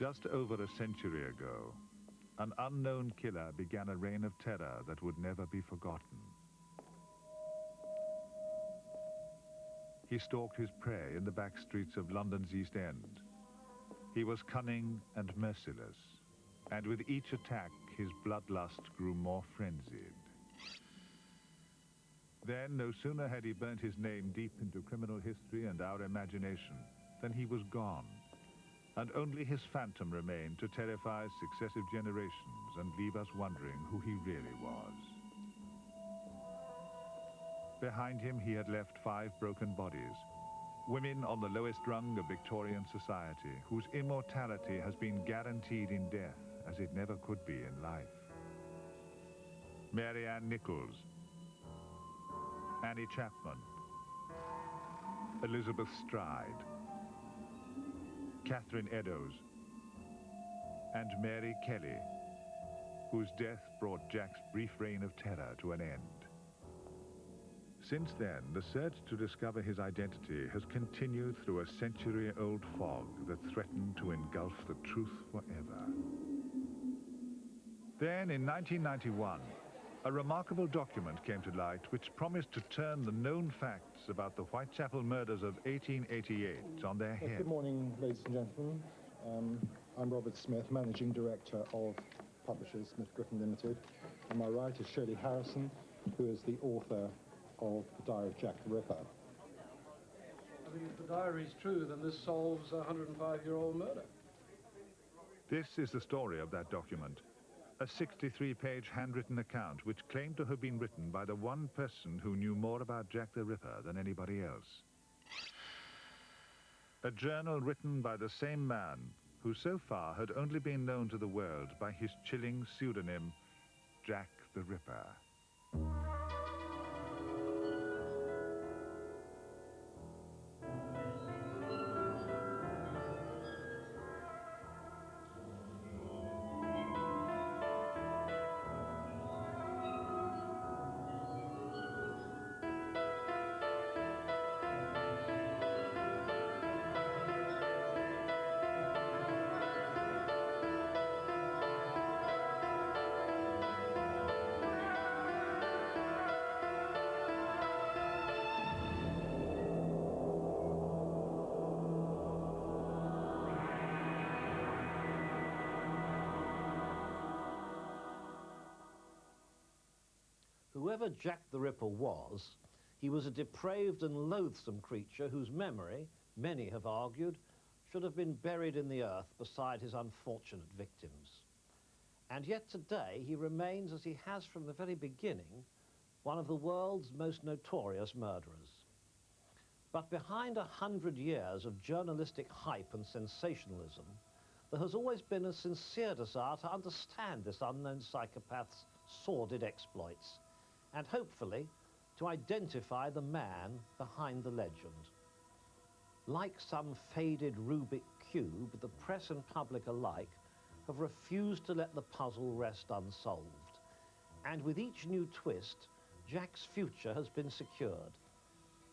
Just over a century ago, an unknown killer began a reign of terror that would never be forgotten. He stalked his prey in the back streets of London's East End. He was cunning and merciless, and with each attack, his bloodlust grew more frenzied. Then, no sooner had he burnt his name deep into criminal history and our imagination, than he was gone, and only his phantom remained to terrify successive generations and leave us wondering who he really was. Behind him, he had left 5 broken bodies, women on the lowest rung of Victorian society, whose immortality has been guaranteed in death as it never could be in life. Mary Ann Nichols, Annie Chapman, Elizabeth Stride, Catherine Eddowes, and Mary Kelly, whose death brought Jack's brief reign of terror to an end. Since then, the search to discover his identity has continued through a century-old fog that threatened to engulf the truth forever. Then, in 1991, a remarkable document came to light which promised to turn the known facts about the Whitechapel murders of 1888 on their head. Good morning, ladies and gentlemen. I'm Robert Smith, Managing Director of Publishers Smith Griffin Limited. On my right is Shirley Harrison, who is the author of The Diary of Jack the Ripper. I think if the diary is true, then this solves a 105-year-old murder. This is the story of that document, a 63-page handwritten account which claimed to have been written by the one person who knew more about Jack the Ripper than anybody else. A journal written by the same man who so far had only been known to the world by his chilling pseudonym, Jack the Ripper. Whoever Jack the Ripper was, he was a depraved and loathsome creature whose memory, many have argued, should have been buried in the earth beside his unfortunate victims. And yet today he remains, as he has from the very beginning, one of the world's most notorious murderers. But behind 100 years of journalistic hype and sensationalism, there has always been a sincere desire to understand this unknown psychopath's sordid exploits, and hopefully to identify the man behind the legend. Like some faded Rubik cube, the press and public alike have refused to let the puzzle rest unsolved. And with each new twist, Jack's future has been secured,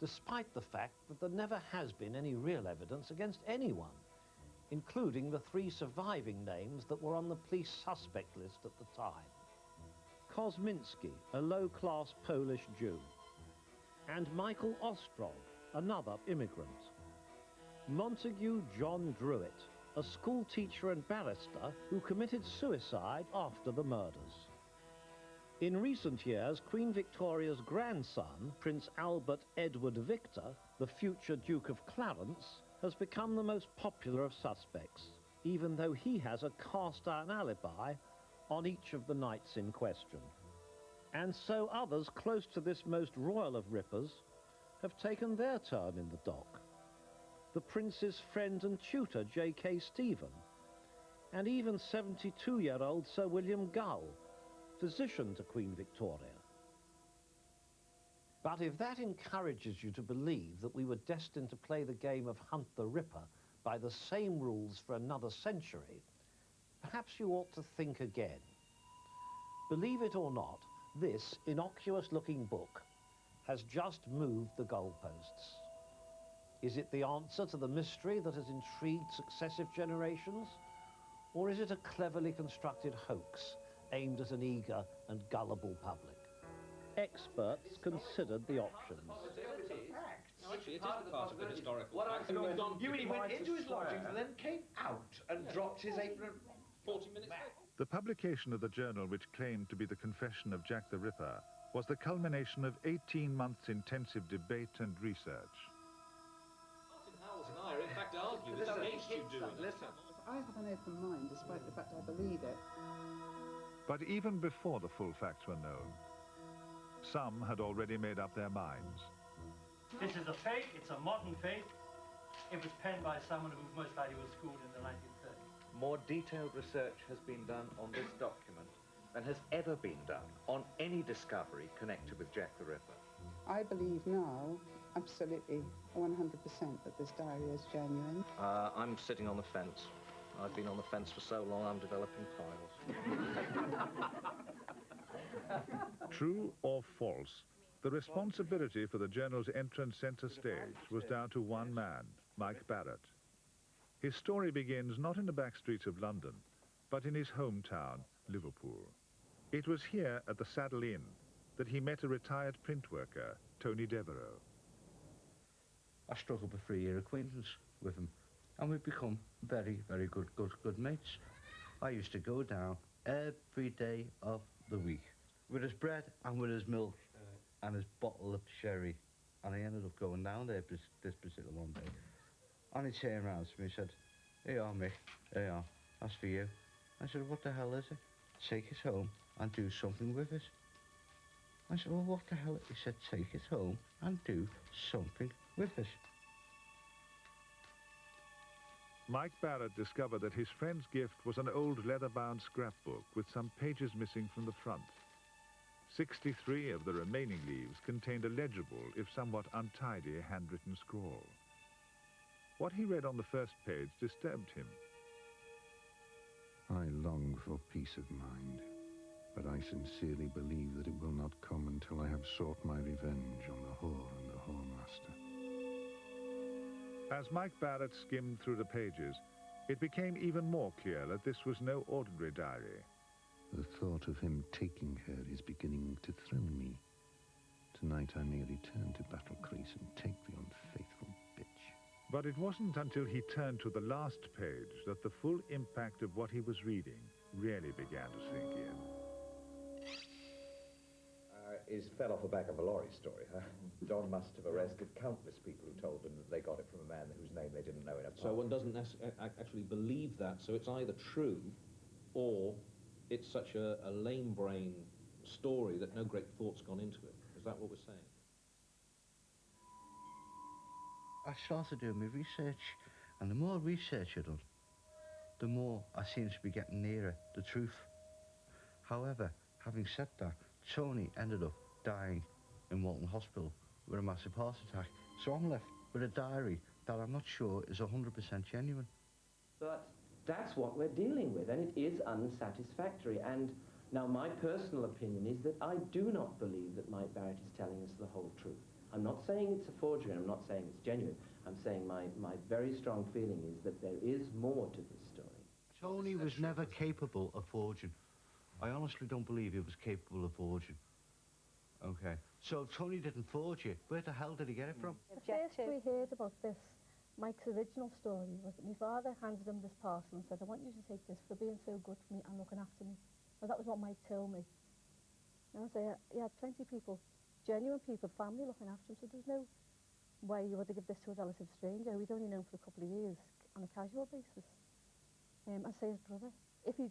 despite the fact that there never has been any real evidence against anyone, including the 3 surviving names that were on the police suspect list at the time. Kosminski, a low-class Polish Jew, and Michael Ostrog, another immigrant. Montague John Druitt, a schoolteacher and barrister who committed suicide after the murders. In recent years, Queen Victoria's grandson, Prince Albert Edward Victor, the future Duke of Clarence, has become the most popular of suspects, even though he has a cast-iron alibi on each of the nights in question. And so others close to this most royal of rippers have taken their turn in the dock. The Prince's friend and tutor, J.K. Stephen, and even 72-year-old Sir William Gull, physician to Queen Victoria. But if that encourages you to believe that we were destined to play the game of Hunt the Ripper by the same rules for another century, perhaps you ought to think again. Believe it or not, this innocuous-looking book has just moved the goalposts. Is it the answer to the mystery that has intrigued successive generations? Or is it a cleverly constructed hoax aimed at an eager and gullible public? Experts considered the options. No, actually, it is part of the historical fact. You mean he went into his lodgings and then came out and dropped his apron 40 minutes later. The publication of the journal which claimed to be the confession of Jack the Ripper was the culmination of 18 months' intensive debate and research. Martin Howells and I are in fact arguing against you doing it. Listen. I have an open mind, despite the fact I believe it. But even before the full facts were known, some had already made up their minds. This is a fake, it's a modern fake. It was penned by someone who most likely was schooled in the 1930s. More detailed research has been done on this document than has ever been done on any discovery connected with Jack the Ripper. I believe now, absolutely 100%, that this diary is genuine. I'm sitting on the fence. I've been on the fence for so long, I'm developing piles. True or false, the responsibility for the journal's entrance centre stage was down to one man, Mike Barrett. His story begins not in the back streets of London, but in his hometown, Liverpool. It was here at the Saddle Inn that he met a retired print worker, Tony Devereux. I struck up a 3-year acquaintance with him, and we've become very, very good mates. I used to go down every day of the week with his bread and with his milk and his bottle of sherry, and I ended up going down there this particular one day. And he turned around to me and said, "Here you are, Mick, here you are, that's for you." I said, "What the hell is it?" "Take it home and do something with it." I said, "Well, what the hell?" He said, "Take it home and do something with it." Mike Barrett discovered that his friend's gift was an old leather-bound scrapbook with some pages missing from the front. 63 of the remaining leaves contained a legible, if somewhat untidy, handwritten scrawl. What he read on the first page disturbed him. I long for peace of mind, but I sincerely believe that it will not come until I have sought my revenge on the whore and the whoremaster. As Mike Barrett skimmed through the pages, it became even more clear that this was no ordinary diary. The thought of him taking her is beginning to thrill me. Tonight I may return to Battle Crease and take the unfaithful bitch. But it wasn't until he turned to the last page that the full impact of what he was reading really began to sink in. Is fell off the back of a lorry story, huh? Don must have arrested countless people who told him that they got it from a man whose name they didn't know enough. So one doesn't actually believe that, so it's either true or it's such a lame brain story that no great thought's gone into it. Is that what we're saying? I started doing my research, and the more research I done, the more I seem to be getting nearer the truth. However, having said that, Tony ended up dying in Walton Hospital with a massive heart attack. So I'm left with a diary that I'm not sure is 100% genuine. But that's what we're dealing with, and it is unsatisfactory. And now my personal opinion is that I do not believe that Mike Barrett is telling us the whole truth. I'm not saying it's a forgery, I'm not saying it's genuine. I'm saying my very strong feeling is that there is more to this story. Tony was never capable of forging. I honestly don't believe he was capable of forging. Okay. So Tony didn't forge it. Where the hell did he get it from? The first we heard about this, Mike's original story, was that my father handed him this parcel and said, "I want you to take this for being so good for me and looking after me." Well, that was what Mike told me. And I say, he had plenty of people, genuine people, family looking after him, so there's no way you would have given this to a relative stranger. We'd only known for a couple of years on a casual basis. And say his brother, if he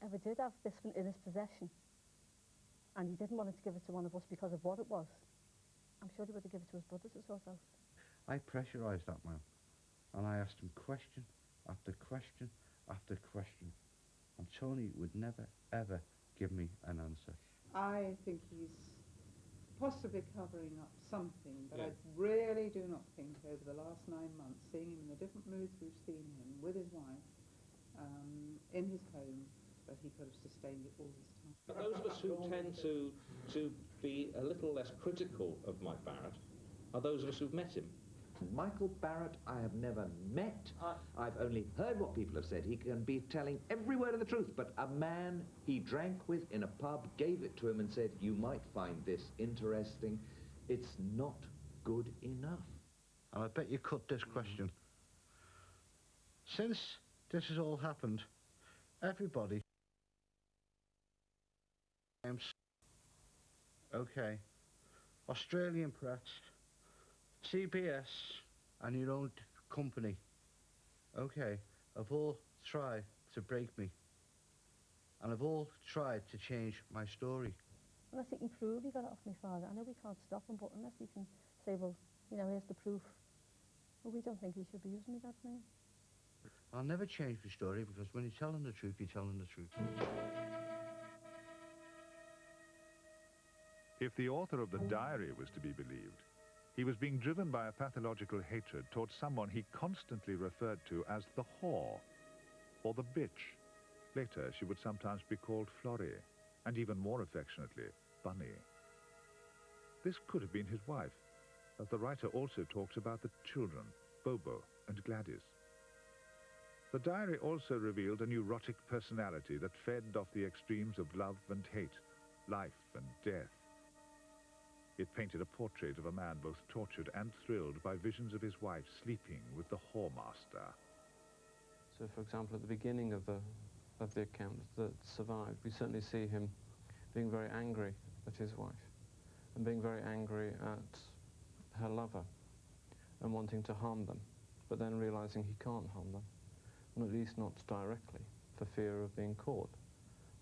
ever did have this one in his possession, and he didn't want to give it to one of us because of what it was, I'm sure he would have given it to his brother to sort out. I pressurised that man, and I asked him question after question after question, and Tony would never, ever give me an answer. I think he's possibly covering up something, but I really do not think over the last 9 months, seeing him in the different moods we've seen him with his wife, in his home, that he could have sustained it all this time. But those of us who tend to be a little less critical of Mike Barrett are those of us who've met him. Michael Barrett I have never met. I've only heard what people have said. He can be telling every word of the truth, but a man he drank with in a pub gave it to him and said, you might find this interesting. It's not good enough. And I bet you cut this question. Since this has all happened, everybody... Okay. Australian Press, CBS, and your own company, okay, have all tried to break me. And have all tried to change my story. Unless he can prove he got it off my father. I know we can't stop him, but unless he can say, well, you know, here's the proof. Well, we don't think he should be using my dad's name. I'll never change the story, because when you're telling the truth, you're telling the truth. If the author of the diary was to be believed, he was being driven by a pathological hatred towards someone he constantly referred to as the whore, or the bitch. Later, she would sometimes be called Florrie, and even more affectionately, Bunny. This could have been his wife, as the writer also talks about the children, Bobo and Gladys. The diary also revealed a neurotic personality that fed off the extremes of love and hate, life and death. It painted a portrait of a man both tortured and thrilled by visions of his wife sleeping with the whoremaster. So, for example, at the beginning of the account that survived, we certainly see him being very angry at his wife and being very angry at her lover and wanting to harm them, but then realizing he can't harm them, and at least not directly, for fear of being caught.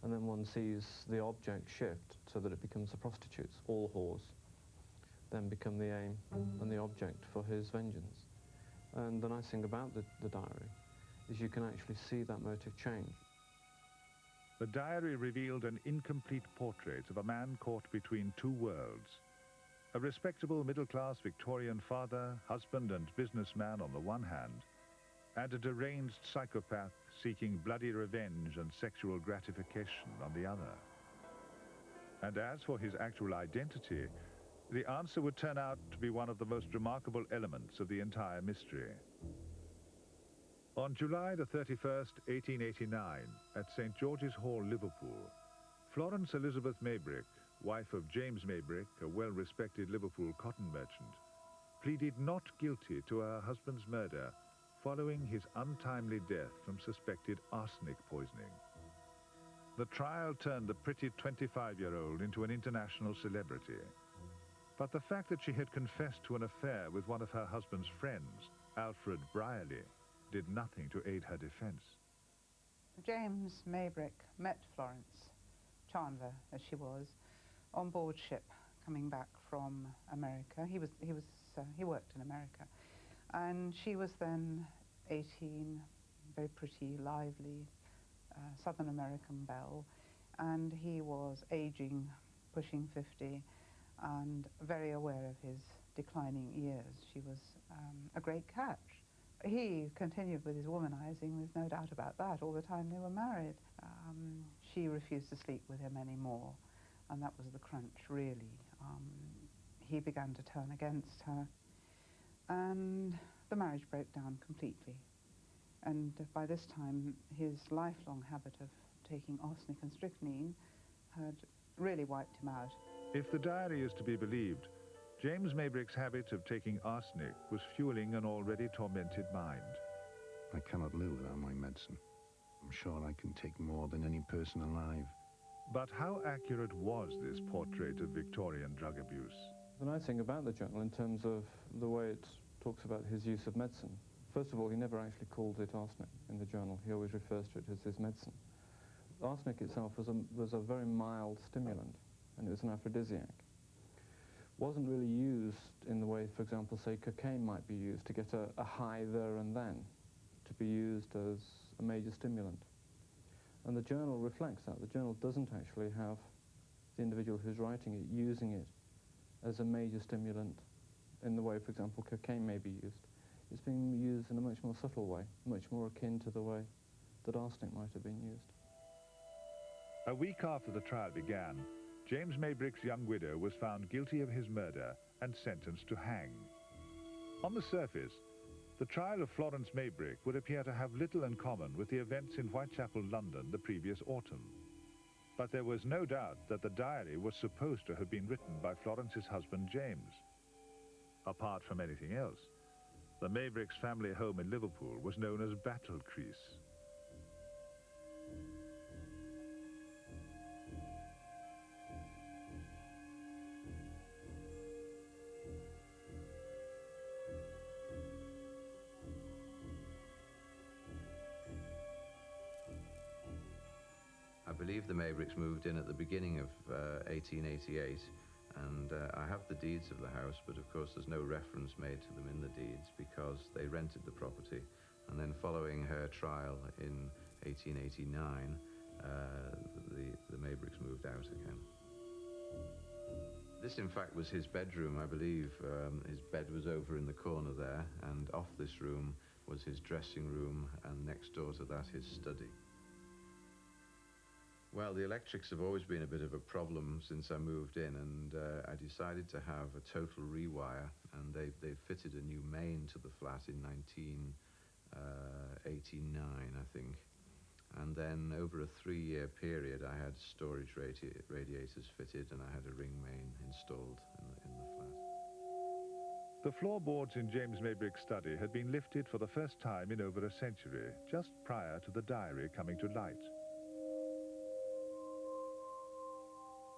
And then one sees the object shift so that it becomes the prostitutes. All whores then become the aim and the object for his vengeance. And the nice thing about the diary is you can actually see that motive change. The diary revealed an incomplete portrait of a man caught between two worlds. A respectable middle-class Victorian father, husband and businessman on the one hand, and a deranged psychopath seeking bloody revenge and sexual gratification on the other. And as for his actual identity, the answer would turn out to be one of the most remarkable elements of the entire mystery. On July the 31st, 1889, at St. George's Hall, Liverpool, Florence Elizabeth Maybrick, wife of James Maybrick, a well-respected Liverpool cotton merchant, pleaded not guilty to her husband's murder following his untimely death from suspected arsenic poisoning. The trial turned the pretty 25-year-old into an international celebrity. But the fact that she had confessed to an affair with one of her husband's friends, Alfred Brierly, did nothing to aid her defense. James Maybrick met Florence Chandler, as she was, on board ship coming back from America. He worked in America. And she was then 18, very pretty, lively, Southern American belle, and he was aging, pushing 50, and very aware of his declining years. She was a great catch. He continued with his womanizing, there's no doubt about that, all the time they were married. She refused to sleep with him anymore, and that was the crunch, really. He began to turn against her, and the marriage broke down completely. And by this time, his lifelong habit of taking arsenic and strychnine had really wiped him out. If the diary is to be believed, James Maybrick's habit of taking arsenic was fueling an already tormented mind. I cannot live without my medicine. I'm sure I can take more than any person alive. But how accurate was this portrait of Victorian drug abuse? The nice thing about the journal, in terms of the way it talks about his use of medicine, first of all, he never actually called it arsenic in the journal. He always refers to it as his medicine. Arsenic itself was a very mild stimulant, and it was an aphrodisiac. Wasn't really used in the way, for example, say cocaine might be used to get a high there and then, to be used as a major stimulant. And the journal reflects that. The journal doesn't actually have the individual who's writing it using it as a major stimulant in the way, for example, cocaine may be used. It's being used in a much more subtle way, much more akin to the way that arsenic might have been used. A week after the trial began, James Maybrick's young widow was found guilty of his murder and sentenced to hang. On the surface, the trial of Florence Maybrick would appear to have little in common with the events in Whitechapel, London, the previous autumn. But there was no doubt that the diary was supposed to have been written by Florence's husband, James. Apart from anything else, the Maybricks' family home in Liverpool was known as Battle Crease. I believe the Maybricks moved in at the beginning of 1888, and I have the deeds of the house, but of course there's no reference made to them in the deeds because they rented the property, and then following her trial in 1889, the Maybricks moved out again. This, in fact, was his bedroom, I believe. His bed was over in the corner there, and off this room was his dressing room, and next door to that, his study. Well, the electrics have always been a bit of a problem since I moved in, and I decided to have a total rewire, and they fitted a new main to the flat in 1989, I think. And then over a 3-year period, I had storage radiators fitted, and I had a ring main installed in the flat. The floorboards in James Maybrick's study had been lifted for the first time in over a century, just prior to the diary coming to light.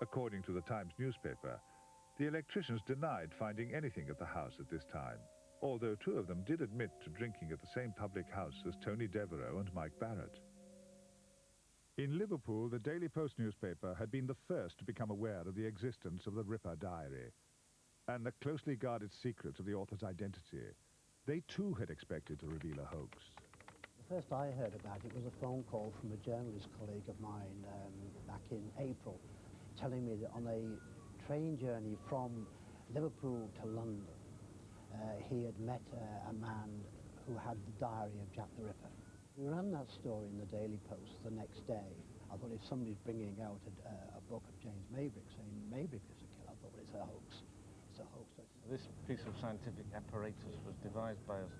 According to the Times newspaper, the electricians denied finding anything at the house at this time, although 2 of them did admit to drinking at the same public house as Tony Devereux and Mike Barrett. In Liverpool, the Daily Post newspaper had been the first to become aware of the existence of the Ripper diary and the closely guarded secret of the author's identity. They too had expected to reveal a hoax. The first I heard about it was a phone call from a journalist colleague of mine back in April, telling me that on a train journey from Liverpool to London, he had met a man who had the diary of Jack the Ripper. We ran that story in the Daily Post the next day. I thought if somebody's bringing out a book of James Maybrick saying Maybrick is a killer, I thought, well, it's a hoax. It's a hoax. This piece of scientific apparatus was devised by us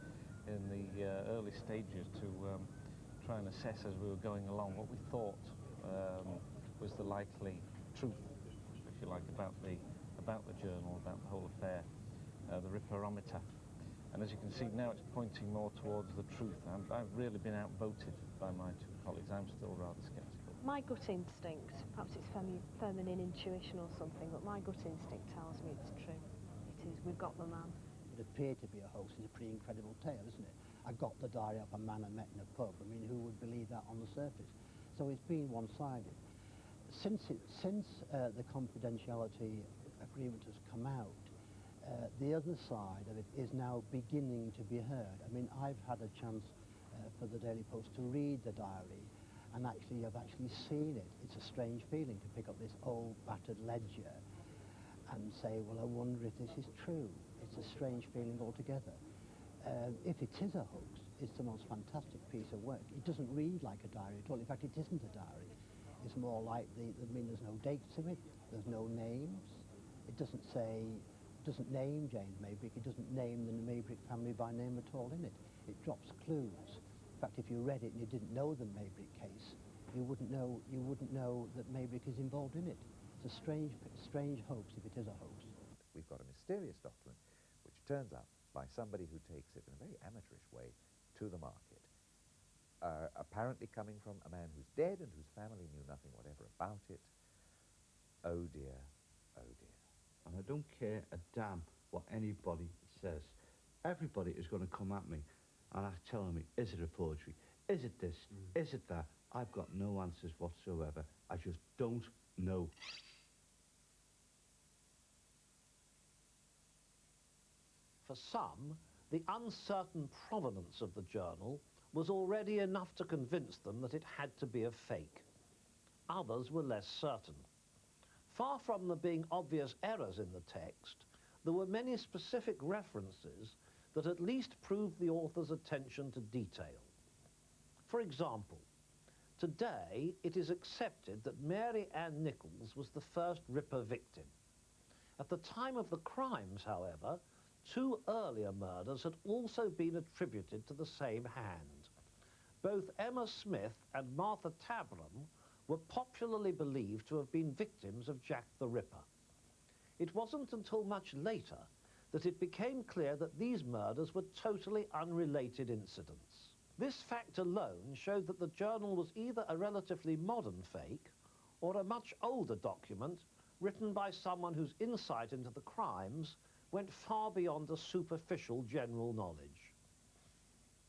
in the early stages to try and assess as we were going along what we thought was the likely truth, if you like, about the journal, about the whole affair, the Ripperometer. And as you can see now, it's pointing more towards the truth. I've really been outvoted by my 2 colleagues. I'm still rather sceptical. My gut instinct, perhaps it's feminine intuition or something, but my gut instinct tells me it's true. It is. We've got the man. It appeared to be a hoax. It's a pretty incredible tale, isn't it? I got the diary of a man I met in a pub. I mean, who would believe that on the surface? So it's been one-sided. Since the confidentiality agreement has come out, the other side of it is now beginning to be heard. I mean, I've had a chance for the Daily Post to read the diary, and I've actually seen it. It's a strange feeling to pick up this old battered ledger and say, well, I wonder if this is true. It's a strange feeling altogether. If it is a hoax, it's the most fantastic piece of work. It doesn't read like a diary at all. In fact, it isn't a diary. It's more like there's no dates to it, there's no names. It doesn't name James Maybrick, it doesn't name the Maybrick family by name at all in it. It drops clues. In fact, if you read it and you didn't know the Maybrick case, you wouldn't know that Maybrick is involved in it. It's a strange hoax if it is a hoax. We've got a mysterious document which turns up by somebody who takes it in a very amateurish way to the market. Apparently coming from a man who's dead and whose family knew nothing whatever about it. Oh dear, oh dear. And I don't care a damn what anybody says. Everybody is going to come at me and telling me, is it a forgery? Is it this? Is it that? I've got no answers whatsoever. I just don't know. For some, the uncertain provenance of the journal was already enough to convince them that it had to be a fake. Others were less certain. Far from there being obvious errors in the text, there were many specific references that at least proved the author's attention to detail. For example, today it is accepted that Mary Ann Nichols was the first Ripper victim. At the time of the crimes, however, 2 earlier murders had also been attributed to the same hand. Both Emma Smith and Martha Tabram were popularly believed to have been victims of Jack the Ripper. It wasn't until much later that it became clear that these murders were totally unrelated incidents. This fact alone showed that the journal was either a relatively modern fake or a much older document written by someone whose insight into the crimes went far beyond a superficial general knowledge.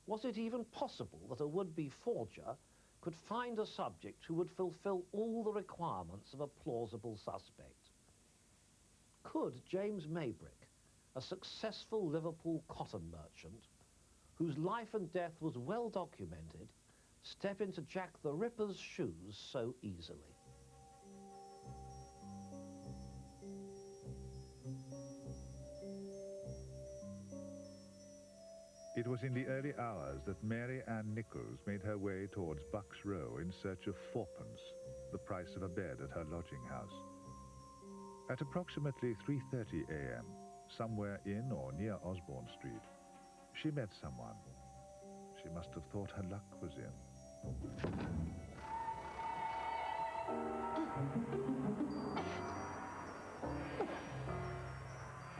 Was it even possible that a would-be forger could find a subject who would fulfill all the requirements of a plausible suspect? Could James Maybrick, a successful Liverpool cotton merchant, whose life and death was well documented, step into Jack the Ripper's shoes so easily? It was in the early hours that Mary Ann Nichols made her way towards Bucks Row in search of fourpence, the price of a bed at her lodging house. At approximately 3:30 a.m., somewhere in or near Osborne Street, she met someone. She must have thought her luck was in.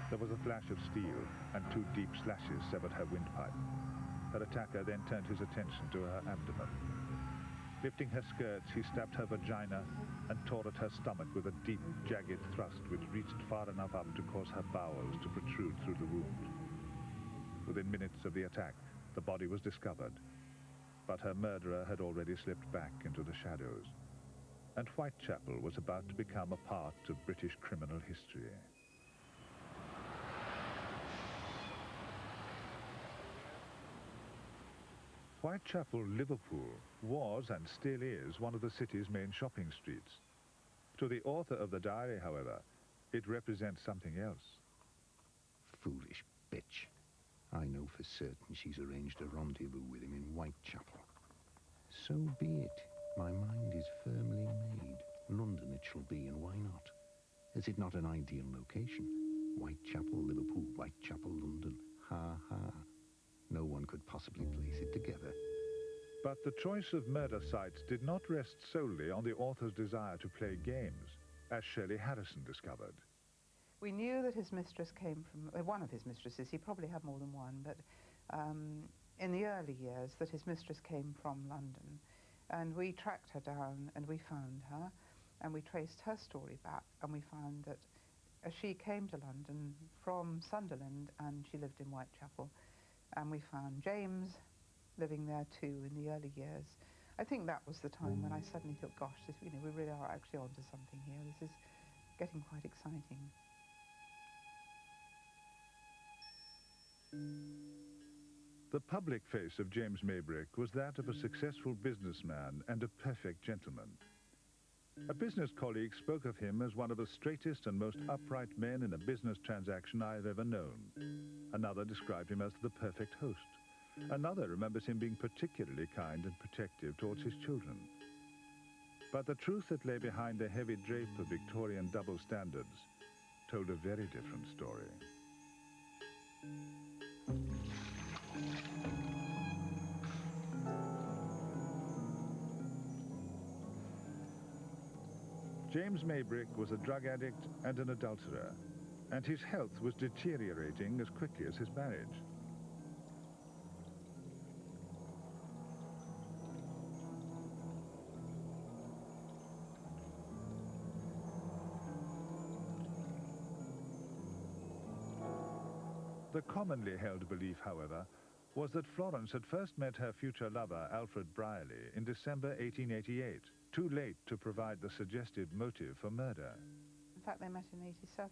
There was a flash of steel, and 2 deep slashes severed her windpipe. Her attacker then turned his attention to her abdomen. Lifting her skirts, he stabbed her vagina and tore at her stomach with a deep, jagged thrust which reached far enough up to cause her bowels to protrude through the wound. Within minutes of the attack, the body was discovered, but her murderer had already slipped back into the shadows, and Whitechapel was about to become a part of British criminal history. Whitechapel, Liverpool, was and still is one of the city's main shopping streets. To the author of the diary, however, it represents something else. Foolish bitch. I know for certain she's arranged a rendezvous with him in Whitechapel. So be it. My mind is firmly made. London it shall be, and why not? Is it not an ideal location? Whitechapel, Liverpool, Whitechapel, London. Ha ha. No one could possibly place it together. But the choice of murder sites did not rest solely on the author's desire to play games, as Shirley Harrison discovered. We knew that his mistress came from, one of his mistresses, he probably had more than one, but in the early years that his mistress came from London. And we tracked her down and we found her, and we traced her story back, and we found that she came to London from Sunderland, and she lived in Whitechapel. And we found James living there too in the early years. I think that was the time when I suddenly thought, gosh, this, we really are actually onto something here. This is getting quite exciting. The public face of James Maybrick was that of a successful businessman and a perfect gentleman. A business colleague spoke of him as one of the straightest and most upright men in a business transaction I have ever known. Another described him as the perfect host. Another remembers him being particularly kind and protective towards his children. But the truth that lay behind the heavy drape of Victorian double standards told a very different story. James Maybrick was a drug addict and an adulterer, and his health was deteriorating as quickly as his marriage. The commonly held belief, however, was that Florence had first met her future lover, Alfred Brierly, in December 1888, too late to provide the suggested motive for murder. In fact, they met in 87,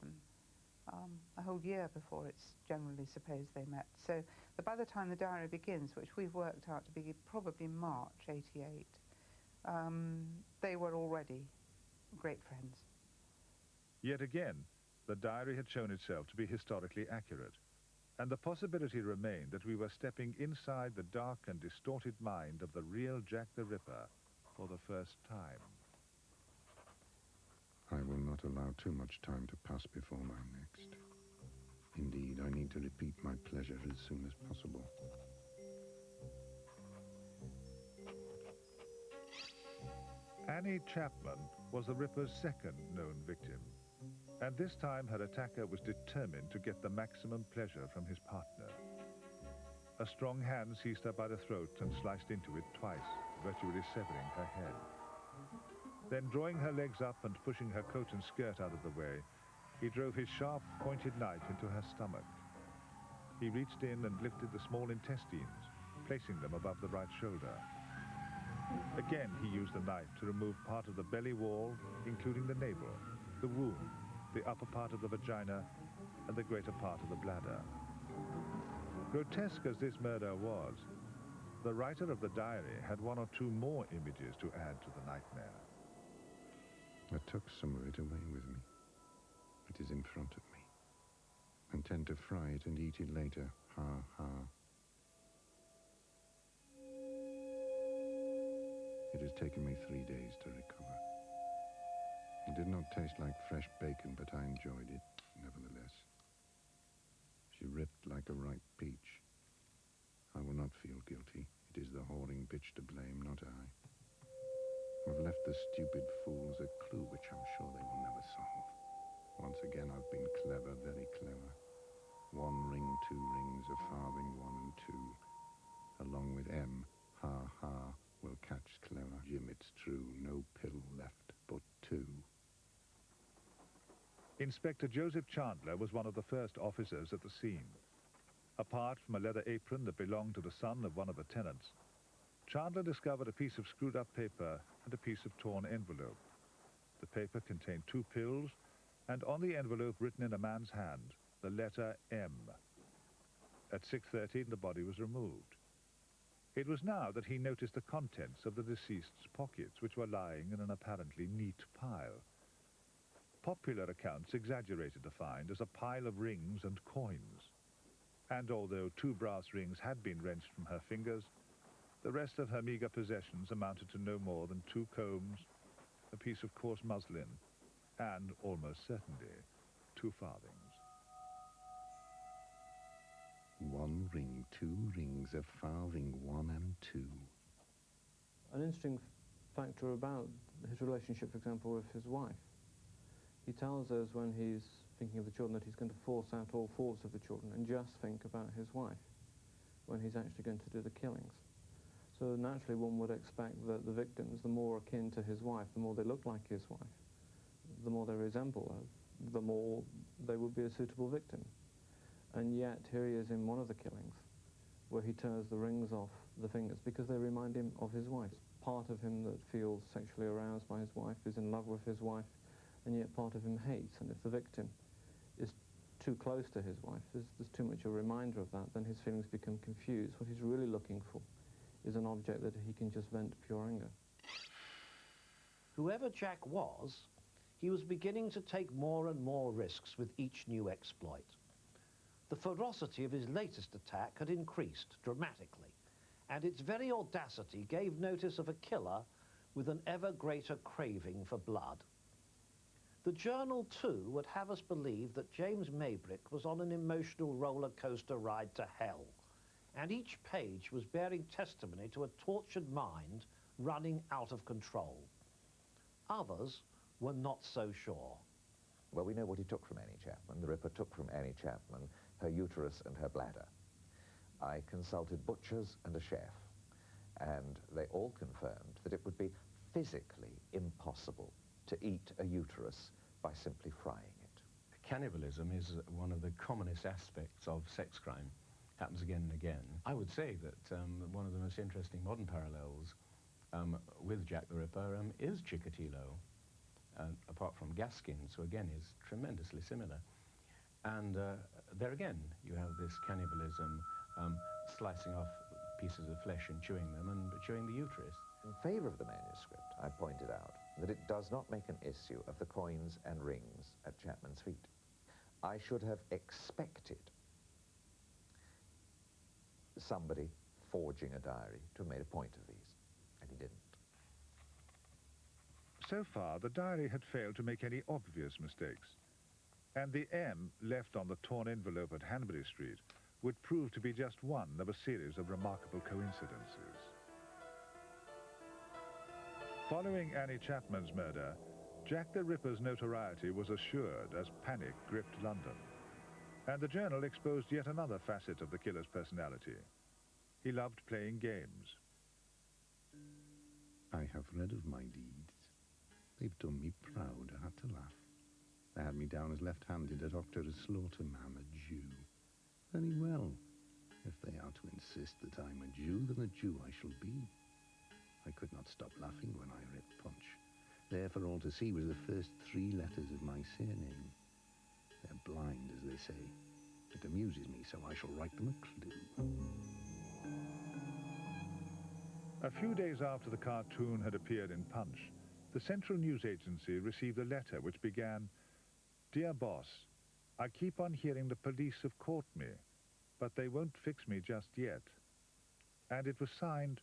a whole year before it's generally supposed they met. So by the time the diary begins, which we've worked out to be probably March 88, they were already great friends. Yet again, the diary had shown itself to be historically accurate, and the possibility remained that we were stepping inside the dark and distorted mind of the real Jack the Ripper for the first time. I will not allow too much time to pass before my next. Indeed, I need need to repeat my pleasure as soon as possible. Annie Chapman was the Ripper's second known victim, and this time her attacker was determined to get the maximum pleasure from his partner. A strong hand seized her by the throat and sliced into it twice, virtually severing her head. Then, drawing her legs up and pushing her coat and skirt out of the way, he drove his sharp, pointed knife into her stomach. He reached in and lifted the small intestines, placing them above the right shoulder. Again, he used the knife to remove part of the belly wall, including the navel, the womb, the upper part of the vagina, and the greater part of the bladder. Grotesque as this murder was, the writer of the diary had one or two more images to add to the nightmare. I took some of it away with me. It is in front of me. I intend to fry it and eat it later. Ha, ha. It has taken me 3 days to recover. It did not taste like fresh bacon, but I enjoyed it, nevertheless. She ripped like a ripe peach. I will not feel guilty. It is the whoring bitch to blame, not I. I've left the stupid fools a clue which I'm sure they will never solve. Once again, I've been clever, very clever. 1 ring, 2 rings, a farthing, 1 and 2. Along with M, ha, ha, will catch clever. Jim, it's true, no pill left but 2. Inspector Joseph Chandler was one of the first officers at the scene. Apart from a leather apron that belonged to the son of one of the tenants, Chandler discovered a piece of screwed-up paper and a piece of torn envelope. The paper contained 2 pills, and on the envelope, written in a man's hand, the letter M. At 6:30, the body was removed. It was now that he noticed the contents of the deceased's pockets, which were lying in an apparently neat pile. Popular accounts exaggerated the find as a pile of rings and coins. And although 2 brass rings had been wrenched from her fingers, the rest of her meager possessions amounted to no more than 2 combs, a piece of coarse muslin, and, almost certainly, 2 farthings. 1 ring, 2 rings, a farthing, 1 and 2. An interesting factor about his relationship, for example, with his wife. He tells us when he's thinking of the children that he's going to force out all thoughts of the children and just think about his wife when he's actually going to do the killings. So naturally one would expect that the victims, the more akin to his wife, the more they look like his wife, the more they resemble her, the more they would be a suitable victim. And yet here he is in one of the killings where he tears the rings off the fingers because they remind him of his wife. Part of him that feels sexually aroused by his wife is in love with his wife, and yet part of him hates. And if the victim is too close to his wife, there's too much a reminder of that, then his feelings become confused. What he's really looking for is an object that he can just vent pure anger. Whoever Jack was, he was beginning to take more and more risks with each new exploit. The ferocity of his latest attack had increased dramatically, and its very audacity gave notice of a killer with an ever greater craving for blood. The Journal, too, would have us believe that James Maybrick was on an emotional roller coaster ride to hell, and each page was bearing testimony to a tortured mind running out of control. Others were not so sure. Well, we know what he took from Annie Chapman. The Ripper took from Annie Chapman her uterus and her bladder. I consulted butchers and a chef, and they all confirmed that it would be physically impossible to eat a uterus by simply frying it. Cannibalism is one of the commonest aspects of sex crime. Happens again and again. I would say that one of the most interesting modern parallels with Jack the Ripper is Chikatilo, apart from Gaskins, who again is tremendously similar. And there again, you have this cannibalism, slicing off pieces of flesh and chewing them, and chewing the uterus. In favor of the manuscript, I pointed out that it does not make an issue of the coins and rings at Chapman's feet. I should have expected somebody forging a diary to have made a point of these, and he didn't. So far, the diary had failed to make any obvious mistakes. And the M left on the torn envelope at Hanbury Street would prove to be just one of a series of remarkable coincidences. Following Annie Chapman's murder, Jack the Ripper's notoriety was assured as panic gripped London. And the Journal exposed yet another facet of the killer's personality. He loved playing games. I have read of my deeds. They've done me proud. I had to laugh. They had me down as left-handed, a doctor, a slaughterman, a Jew. Very well. If they are to insist that I'm a Jew, then a Jew I shall be. I could not stop laughing when I read Punch. There for all to see was the first 3 letters of my surname. They're blind, as they say. It amuses me, so I shall write them a clue. A few days after the cartoon had appeared in Punch, the Central News Agency received a letter which began, "Dear boss, I keep on hearing the police have caught me, but they won't fix me just yet." And it was signed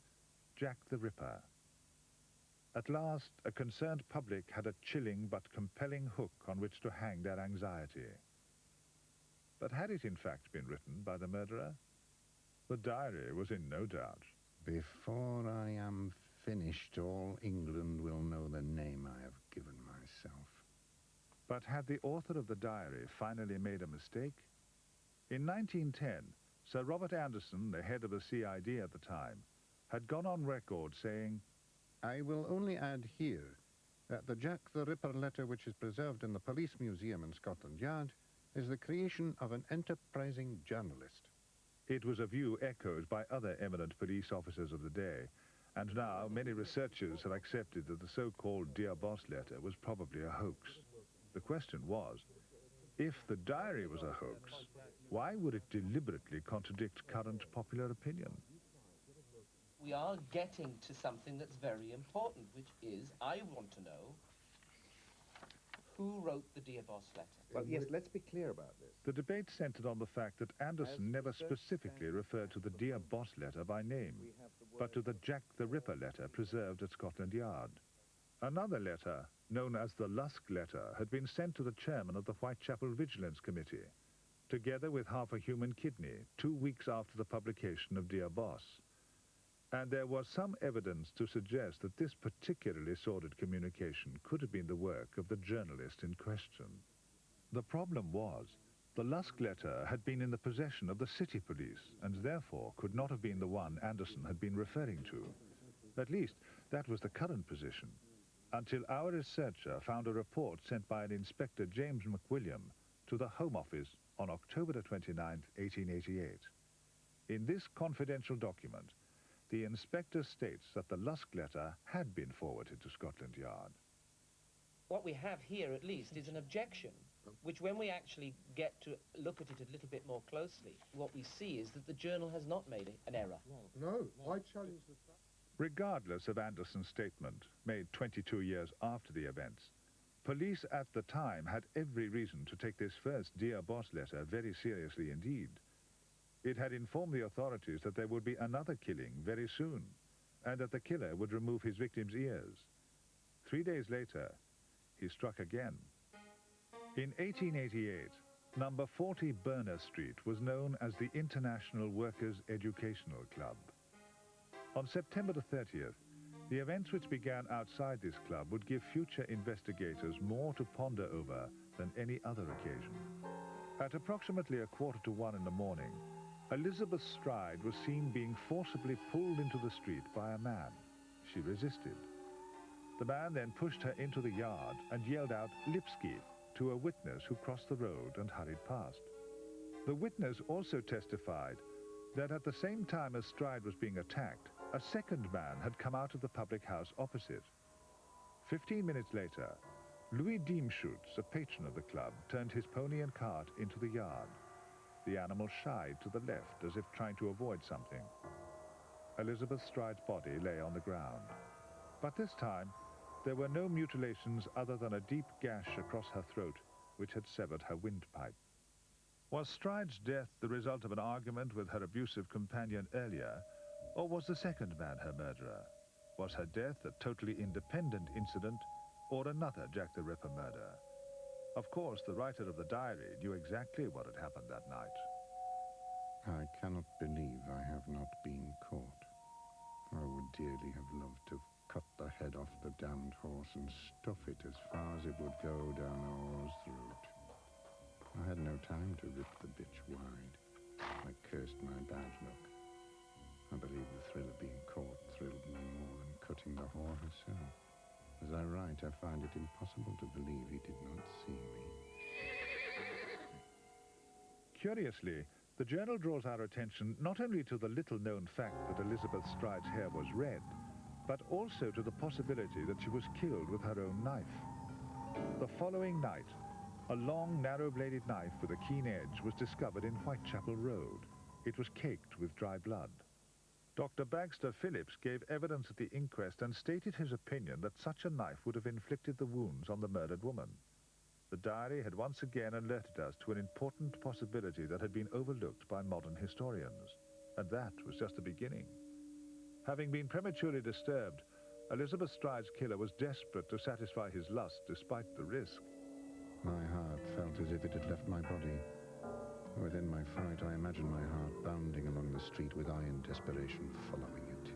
Jack the Ripper. At last, a concerned public had a chilling but compelling hook on which to hang their anxiety. But had it in fact been written by the murderer? The diary was in no doubt. Before I am finished, all England will know the name I have given myself. But had the author of the diary finally made a mistake? In 1910, Sir Robert Anderson, the head of the CID at the time, had gone on record saying, "I will only add here that the Jack the Ripper letter which is preserved in the Police Museum in Scotland Yard is the creation of an enterprising journalist." It was a view echoed by other eminent police officers of the day, and now many researchers have accepted that the so-called Dear Boss letter was probably a hoax. The question was, if the diary was a hoax, why would it deliberately contradict current popular opinion? We are getting to something that's very important, which is, I want to know, who wrote the Dear Boss letter? Well, yes, let's be clear about this. The debate centered on the fact that Anderson never specifically referred to the Dear Boss letter by name, but to the Jack the Ripper letter preserved at Scotland Yard. Another letter, known as the Lusk letter, had been sent to the chairman of the Whitechapel Vigilance Committee, together with half a human kidney, 2 weeks after the publication of Dear Boss. And there was some evidence to suggest that this particularly sordid communication could have been the work of the journalist in question. The problem was, the Lusk letter had been in the possession of the city police, and therefore could not have been the one Anderson had been referring to. At least, that was the current position, until our researcher found a report sent by an Inspector James McWilliam to the Home Office on October 29, 1888. In this confidential document, the inspector states that the Lusk letter had been forwarded to Scotland Yard. What we have here, at least, is an objection, which when we actually get to look at it a little bit more closely, what we see is that the journal has not made an error. No, I challenge the fact. Regardless of Anderson's statement, made 22 years after the events, police at the time had every reason to take this first Dear Boss letter very seriously indeed. It had informed the authorities that there would be another killing very soon, and that the killer would remove his victim's ears. 3 days later, he struck again. In 1888, number 40 Berners Street was known as the International Workers' Educational Club. On September the 30th, the events which began outside this club would give future investigators more to ponder over than any other occasion. At approximately 1:45 in the morning, Elizabeth Stride was seen being forcibly pulled into the street by a man. She resisted. The man then pushed her into the yard and yelled out "Lipski" to a witness who crossed the road and hurried past. The witness also testified that at the same time as Stride was being attacked, a second man had come out of the public house opposite. 15 minutes later, Louis Diemschutz, a patron of the club, turned his pony and cart into the yard. The animal shied to the left as if trying to avoid something. Elizabeth Stride's body lay on the ground. But this time, there were no mutilations other than a deep gash across her throat, which had severed her windpipe. Was Stride's death the result of an argument with her abusive companion earlier, or was the second man her murderer? Was her death a totally independent incident, or another Jack the Ripper murder? Of course, the writer of the diary knew exactly what had happened that night. I cannot believe I have not been caught. I would dearly have loved to have cut the head off the damned horse and stuff it as far as it would go down the horse's throat. I had no time to rip the bitch wide. I cursed my bad luck. I believe the thrill of being caught thrilled me more than cutting the whore herself. As I write, I find it impossible to believe he did not see me. Curiously, the journal draws our attention not only to the little-known fact that Elizabeth Stride's hair was red, but also to the possibility that she was killed with her own knife. The following night, a long, narrow-bladed knife with a keen edge was discovered in Whitechapel Road. It was caked with dry blood. Dr. Bagster Phillips gave evidence at the inquest and stated his opinion that such a knife would have inflicted the wounds on the murdered woman. The diary had once again alerted us to an important possibility that had been overlooked by modern historians, and that was just the beginning. Having been prematurely disturbed, Elizabeth Stride's killer was desperate to satisfy his lust despite the risk. My heart felt as if it had left my body. Within my fright, I imagined my heart bounding along the street with iron desperation following it.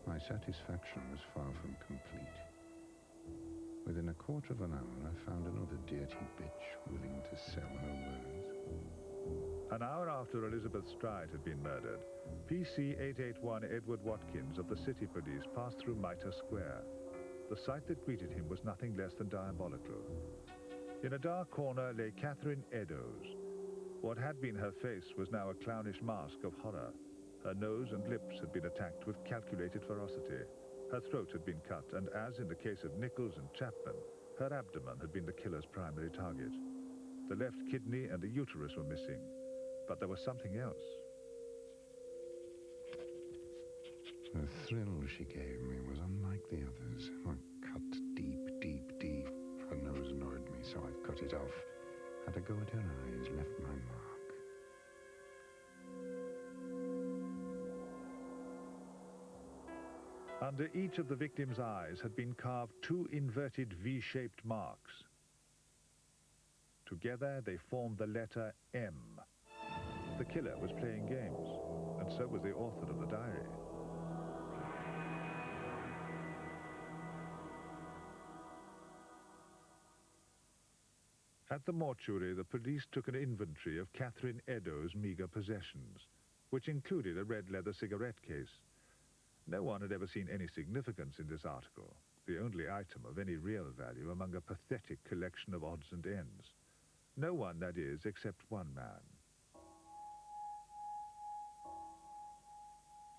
My satisfaction was far from complete. Within a quarter of an hour, I found another dirty bitch willing to sell her wares. An hour after Elizabeth Stride had been murdered, PC 881 Edward Watkins of the City Police passed through Mitre Square. The sight that greeted him was nothing less than diabolical. In a dark corner lay Catherine Eddowes. What had been her face was now a clownish mask of horror. Her nose and lips had been attacked with calculated ferocity. Her throat had been cut, and as in the case of Nichols and Chapman, her abdomen had been the killer's primary target. The left kidney and the uterus were missing, but there was something else. The thrill she gave me was unlike the others. I cut deep, deep, deep. Her nose annoyed me, so I cut it off. Had a go at her eyes, left my mark. Under each of the victim's eyes had been carved two inverted V-shaped marks. Together they formed the letter M. The killer was playing games, and so was the author of the diary. At the mortuary, the police took an inventory of Catherine Eddowes' meager possessions, which included a red leather cigarette case. No one had ever seen any significance in this article, the only item of any real value among a pathetic collection of odds and ends. No one, that is, except one man.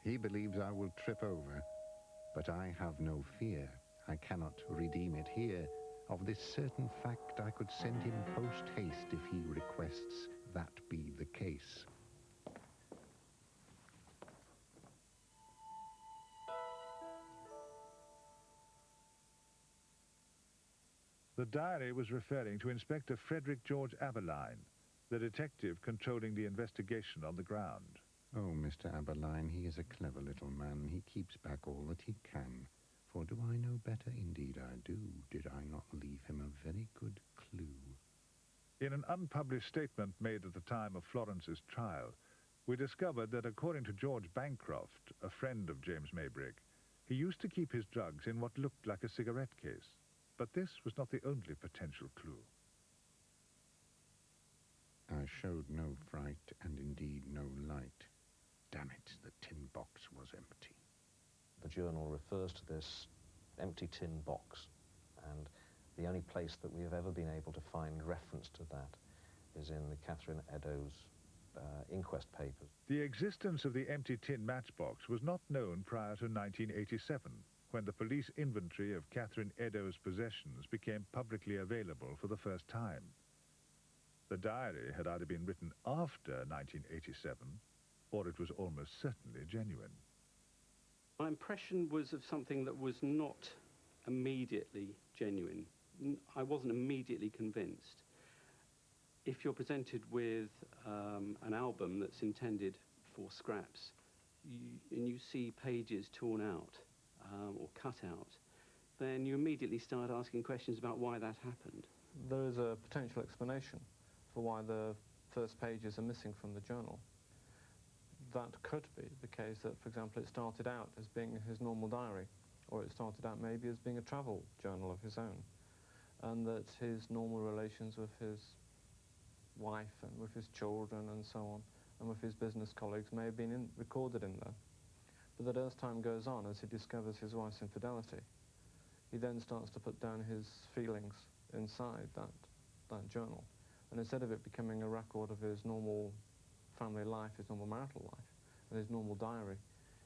He believes I will trip over, but I have no fear. I cannot redeem it here. Of this certain fact, I could send him post-haste if he requests that be the case. The diary was referring to Inspector Frederick George Aberline, the detective controlling the investigation on the ground. Oh, Mr. Aberline, he is a clever little man. He keeps back all that he can. For do I know better? Indeed I do. Did I not leave him a very good clue? In an unpublished statement made at the time of Florence's trial, we discovered that according to George Bancroft, a friend of James Maybrick, he used to keep his drugs in what looked like a cigarette case. But this was not the only potential clue. I showed no fright and indeed no light. Damn it, the tin box was empty. The journal refers to this empty tin box, and the only place that we have ever been able to find reference to that is in the Catherine Eddowes inquest papers. The existence of the empty tin matchbox was not known prior to 1987, when the police inventory of Catherine Eddowes' possessions became publicly available for the first time. The diary had either been written after 1987, or it was almost certainly genuine. My impression was of something that was not immediately genuine. I wasn't immediately convinced. If you're presented with an album that's intended for scraps, and you see pages torn out or cut out, then you immediately start asking questions about why that happened. There is a potential explanation for why the first pages are missing from the journal. That could be the case that, for example, it started out as being his normal diary, or it started out maybe as being a travel journal of his own, and that his normal relations with his wife and with his children and so on, and with his business colleagues may have been recorded in there. But that as time goes on, as he discovers his wife's infidelity, he then starts to put down his feelings inside that journal. And instead of it becoming a record of his normal family life, his normal marital life, and his normal diary,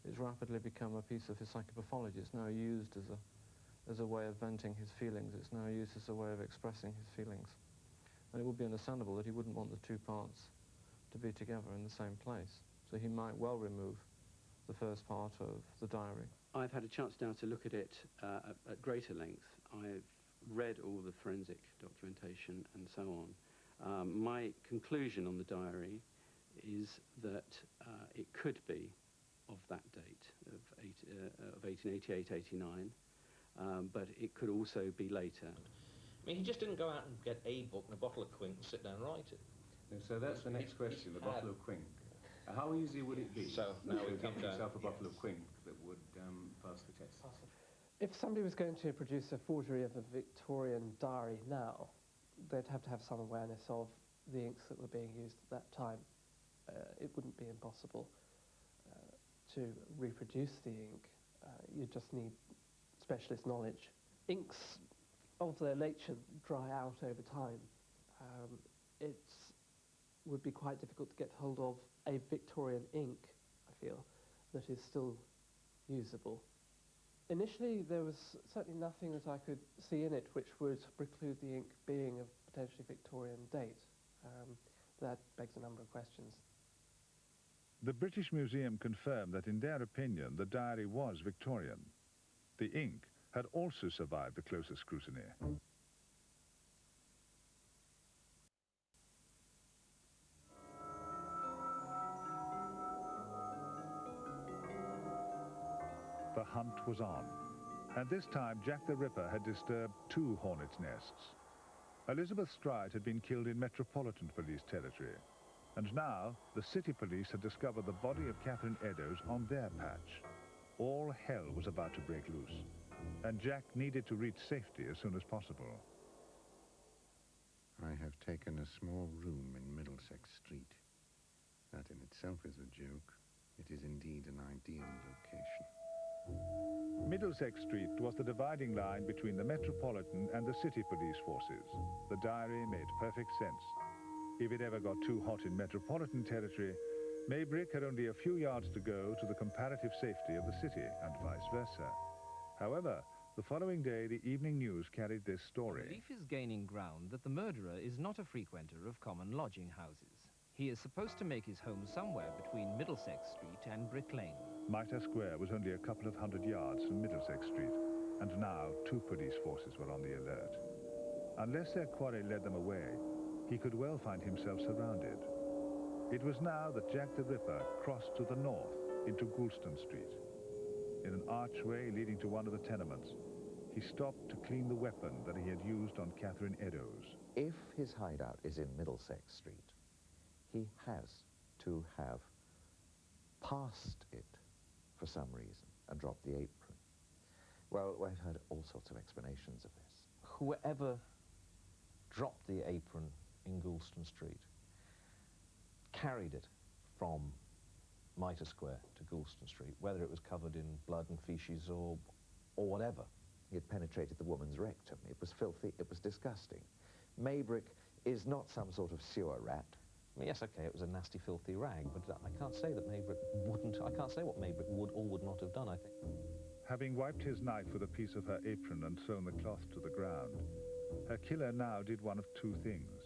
it's rapidly become a piece of his psychopathology. It's now used as a way of venting his feelings. It's now used as a way of expressing his feelings. And it would be understandable that he wouldn't want the two parts to be together in the same place. So he might well remove the first part of the diary. I've had a chance now to look at it at greater length. I've read all the forensic documentation and so on. My conclusion on the diary is that it could be of that date, of 1888-89, but it could also be later. I mean, he just didn't go out and get a book and a bottle of quink and sit down and write it. And so that's the next question, the bottle of quink. How easy would it be so now to we get come down yourself a bottle of quink that would pass the test? If somebody was going to produce a forgery of a Victorian diary now, they'd have to have some awareness of the inks that were being used at that time. It wouldn't be impossible to reproduce the ink. You just need specialist knowledge. Inks of their nature dry out over time. It would be quite difficult to get hold of a Victorian ink, I feel, that is still usable. Initially, there was certainly nothing that I could see in it which would preclude the ink being of potentially Victorian date. That begs a number of questions. The British Museum confirmed that in their opinion the diary was Victorian. The ink had also survived the closer scrutiny. The hunt was on, and this time Jack the Ripper had disturbed 2 hornets' nests. Elizabeth Stride had been killed in Metropolitan Police territory, and now the city police had discovered the body of Catherine Eddowes on their patch. All hell was about to break loose, and Jack needed to reach safety as soon as possible. I have taken a small room in Middlesex Street. That in itself is a joke. It is indeed an ideal location. Middlesex Street was the dividing line between the Metropolitan and the city police forces. The diary made perfect sense. If it ever got too hot in Metropolitan territory, Maybrick had only a few yards to go to the comparative safety of the city, and vice versa. However, the following day, the Evening News carried this story. Belief is gaining ground that the murderer is not a frequenter of common lodging houses. He is supposed to make his home somewhere between Middlesex Street and Brick Lane. Mitre Square was only a couple of hundred yards from Middlesex Street, and now 2 police forces were on the alert. Unless their quarry led them away, he could well find himself surrounded. It was now that Jack the Ripper crossed to the north into Goulston Street. In an archway leading to one of the tenements, he stopped to clean the weapon that he had used on Catherine Eddowes. If his hideout is in Middlesex Street, he has to have passed it for some reason and dropped the apron. Well, we've heard all sorts of explanations of this. Whoever dropped the apron in Goulston Street carried it from Mitre Square to Goulston Street, whether it was covered in blood and feces or whatever. It penetrated the woman's rectum. It was filthy. It was disgusting. Maybrick is not some sort of sewer rat. I mean, yes, okay, it was a nasty, filthy rag, but I can't say that Maybrick wouldn't. I can't say what Maybrick would or would not have done, I think. Having wiped his knife with a piece of her apron and thrown the cloth to the ground, her killer now did one of 2 things.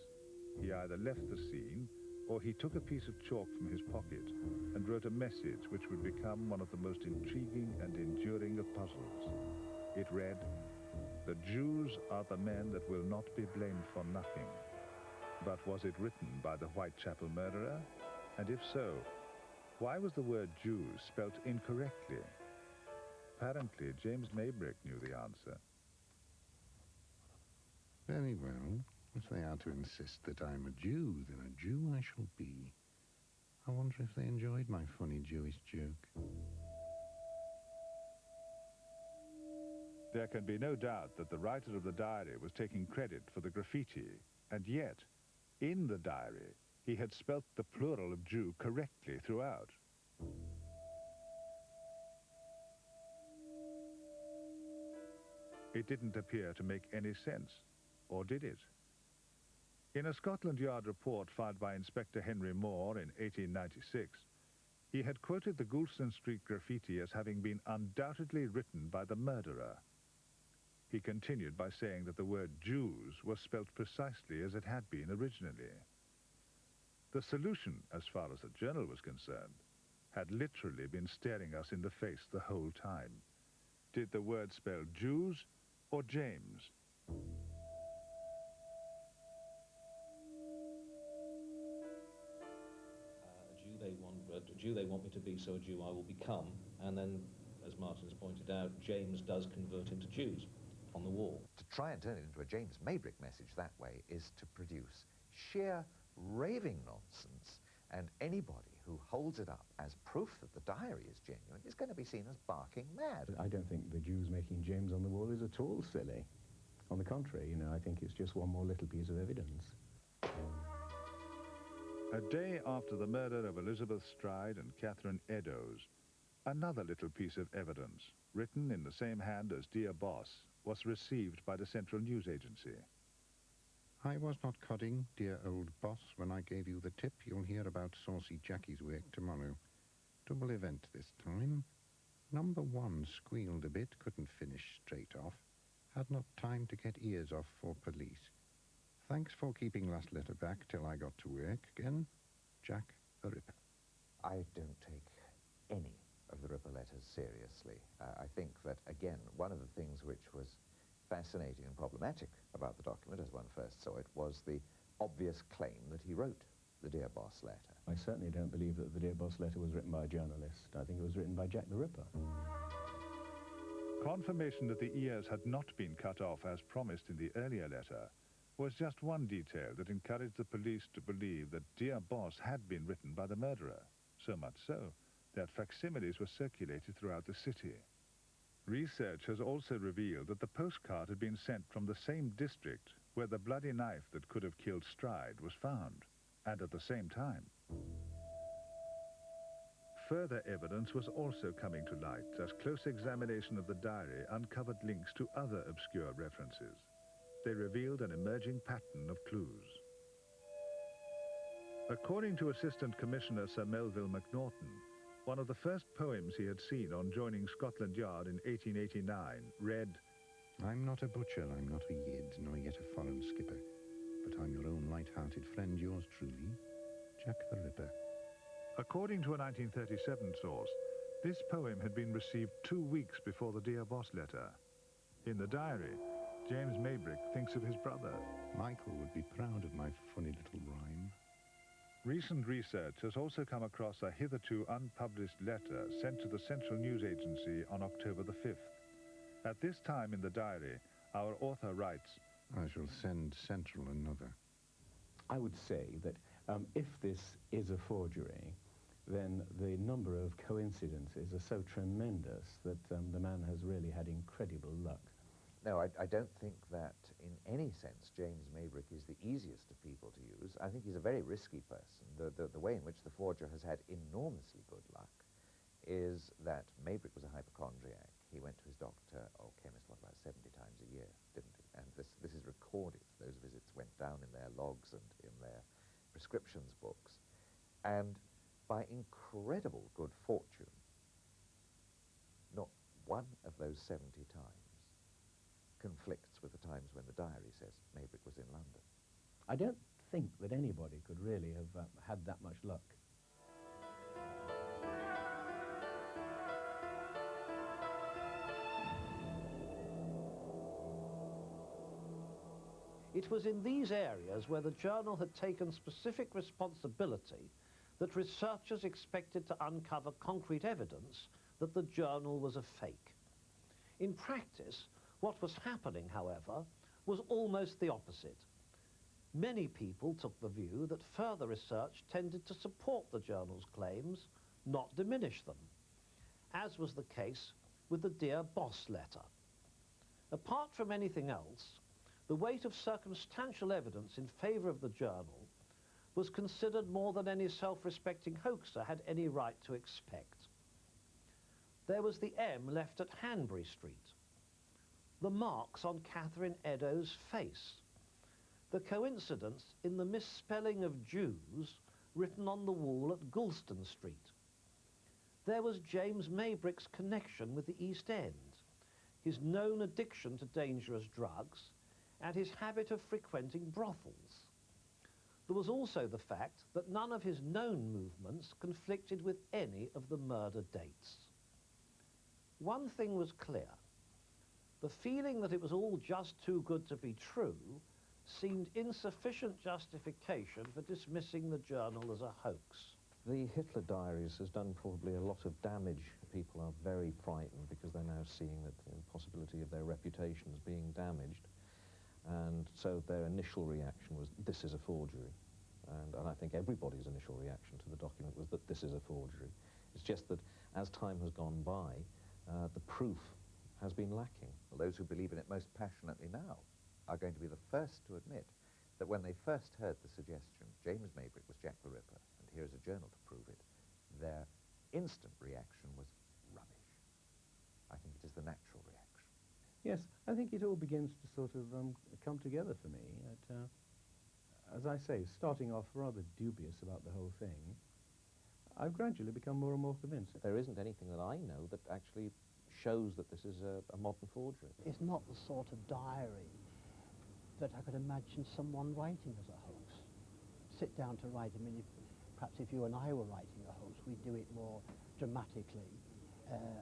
He either left the scene, or he took a piece of chalk from his pocket and wrote a message which would become one of the most intriguing and enduring of puzzles. It read, "The Jews are the men that will not be blamed for nothing." But was it written by the Whitechapel murderer? And if so, why was the word Jews spelt incorrectly? Apparently, James Maybrick knew the answer. Very well. If they are to insist that I'm a Jew, then a Jew I shall be. I wonder if they enjoyed my funny Jewish joke. There can be no doubt that the writer of the diary was taking credit for the graffiti, and yet, in the diary, he had spelt the plural of Jew correctly throughout. It didn't appear to make any sense, or did it? In a Scotland Yard report filed by Inspector Henry Moore in 1896, he had quoted the Goulston Street graffiti as having been undoubtedly written by the murderer. He continued by saying that the word Jews was spelt precisely as it had been originally. The solution, as far as the journal was concerned, had literally been staring us in the face the whole time. Did the word spell Jews or James? A Jew they want me to be, so a Jew I will become. And then, as Martin's pointed out, James does convert into Jews on the wall. To try and turn it into a James Maybrick message that way is to produce sheer raving nonsense, and anybody who holds it up as proof that the diary is genuine is going to be seen as barking mad. I don't think the Jews making James on the wall is at all silly. On the contrary, you know, I think it's just one more little piece of evidence. A day after the murder of Elizabeth Stride and Catherine Eddowes, another little piece of evidence, written in the same hand as Dear Boss, was received by the Central News Agency. I was not codding, dear old boss, when I gave you the tip. You'll hear about Saucy Jackie's work tomorrow. Double event this time. Number one squealed a bit, couldn't finish straight off. Had not time to get ears off for police. Thanks for keeping last letter back till I got to work again. Jack the Ripper. I don't take any of the Ripper letters seriously. I think that, again, one of the things which was fascinating and problematic about the document as one first saw it was the obvious claim that he wrote the Dear Boss letter. I certainly don't believe that the Dear Boss letter was written by a journalist. I think it was written by Jack the Ripper. Confirmation that the ears had not been cut off as promised in the earlier letter was just one detail that encouraged the police to believe that Dear Boss had been written by the murderer, so much so that facsimiles were circulated throughout the city. Research has also revealed that the postcard had been sent from the same district where the bloody knife that could have killed Stride was found, and at the same time. Further evidence was also coming to light as close examination of the diary uncovered links to other obscure references. They revealed an emerging pattern of clues. According to Assistant Commissioner Sir Melville Macnaughton, one of the first poems he had seen on joining Scotland Yard in 1889 read, I'm not a butcher, I'm not a yid, nor yet a foreign skipper, but I'm your own light-hearted friend, yours truly, Jack the Ripper. According to a 1937 source, this poem had been received 2 weeks before the Dear Boss letter. In the diary, James Maybrick thinks of his brother. Michael would be proud of my funny little rhyme. Recent research has also come across a hitherto unpublished letter sent to the Central News Agency on October the 5th. At this time in the diary, our author writes, I shall send Central another. I would say that if this is a forgery, then the number of coincidences are so tremendous that the man has really had incredible luck. No, I don't think that in any sense James Maybrick is the easiest of people to use. I think he's a very risky person. The way in which the forger has had enormously good luck is that Maybrick was a hypochondriac. He went to his doctor or chemist, about 70 times a year, didn't he? And this is recorded. Those visits went down in their logs and in their prescriptions books. And by incredible good fortune, not one of those 70 times conflicts with the times when the diary says Maybrick was in London. I don't think that anybody could really have had that much luck. It was in these areas where the journal had taken specific responsibility that researchers expected to uncover concrete evidence that the journal was a fake. In practice, what was happening, however, was almost the opposite. Many people took the view that further research tended to support the journal's claims, not diminish them, as was the case with the Dear Boss letter. Apart from anything else, the weight of circumstantial evidence in favour of the journal was considered more than any self-respecting hoaxer had any right to expect. There was the M left at Hanbury Street, the marks on Catherine Eddowes' face, the coincidence in the misspelling of Jews written on the wall at Goulston Street. There was James Maybrick's connection with the East End, his known addiction to dangerous drugs, and his habit of frequenting brothels. There was also the fact that none of his known movements conflicted with any of the murder dates. One thing was clear. The feeling that it was all just too good to be true seemed insufficient justification for dismissing the journal as a hoax. The Hitler Diaries has done probably a lot of damage. People are very frightened because they're now seeing that the possibility of their reputations being damaged. And so their initial reaction was, this is a forgery. And I think everybody's initial reaction to the document was that this is a forgery. It's just that as time has gone by, the proof has been lacking. Well, those who believe in it most passionately now are going to be the first to admit that when they first heard the suggestion, James Maybrick was Jack the Ripper, and here's a journal to prove it, their instant reaction was rubbish. I think it is the natural reaction. Yes, I think it all begins to sort of come together for me. As I say, starting off rather dubious about the whole thing, I've gradually become more and more convinced. There isn't anything that I know that actually shows that this is a modern forgery. It's not the sort of diary that I could imagine someone writing as a hoax. Sit down to write, I mean, perhaps if you and I were writing a hoax, we'd do it more dramatically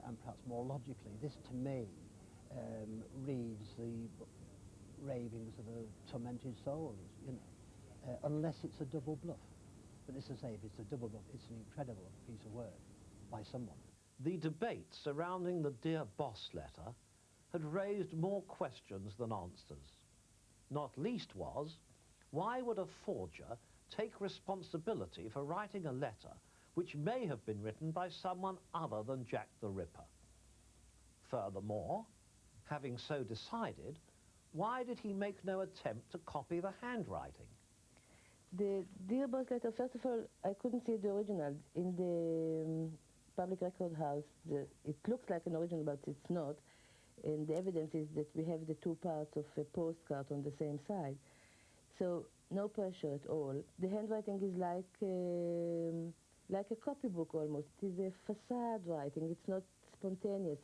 and perhaps more logically. This, to me, reads the ravings of a tormented soul, you know, unless it's a double bluff. But as I say, if it's a double bluff, it's an incredible piece of work by someone. The debate surrounding the Dear Boss letter had raised more questions than answers. Not least was, why would a forger take responsibility for writing a letter which may have been written by someone other than Jack the Ripper? Furthermore, having so decided, why did he make no attempt to copy the handwriting? The Dear Boss letter, first of all, I couldn't see the original. In the public record house, it looks like an original, but it's not. And the evidence is that we have the two parts of a postcard on the same side. So no pressure at all. The handwriting is like a copybook almost. It is a facade writing. It's not spontaneous.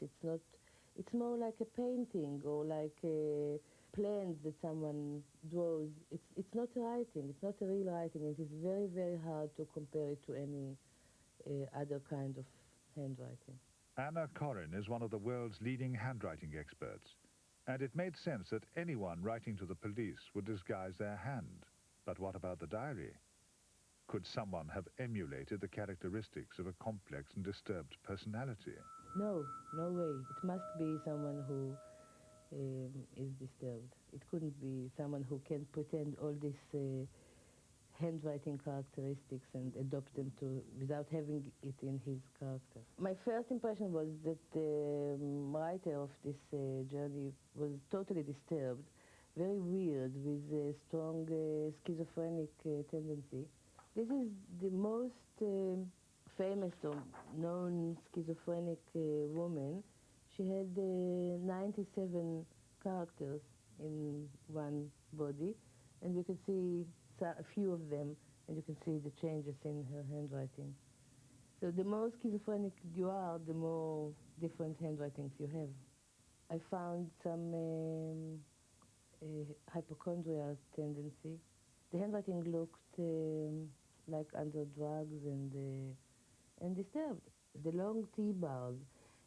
It's more like a painting or like a plans that someone draws. It's not writing. It's not a real writing. It is very, very hard to compare it to any other kind of handwriting. Anna Corrin is one of the world's leading handwriting experts, and it made sense that anyone writing to the police would disguise their hand. But what about the diary? Could someone have emulated the characteristics of a complex and disturbed personality? No, no way. It must be someone who is disturbed. It couldn't be someone who can pretend all these handwriting characteristics and adopt them without having it in his character. My first impression was that the writer of this journey was totally disturbed, very weird, with a strong schizophrenic tendency. This is the most famous or known schizophrenic woman. She had 97 characters in one body, and we could see a few of them, and you can see the changes in her handwriting. So the more schizophrenic you are, the more different handwritings you have. I found some hypochondrial tendency. The handwriting looked like under drugs and disturbed. The long T-bars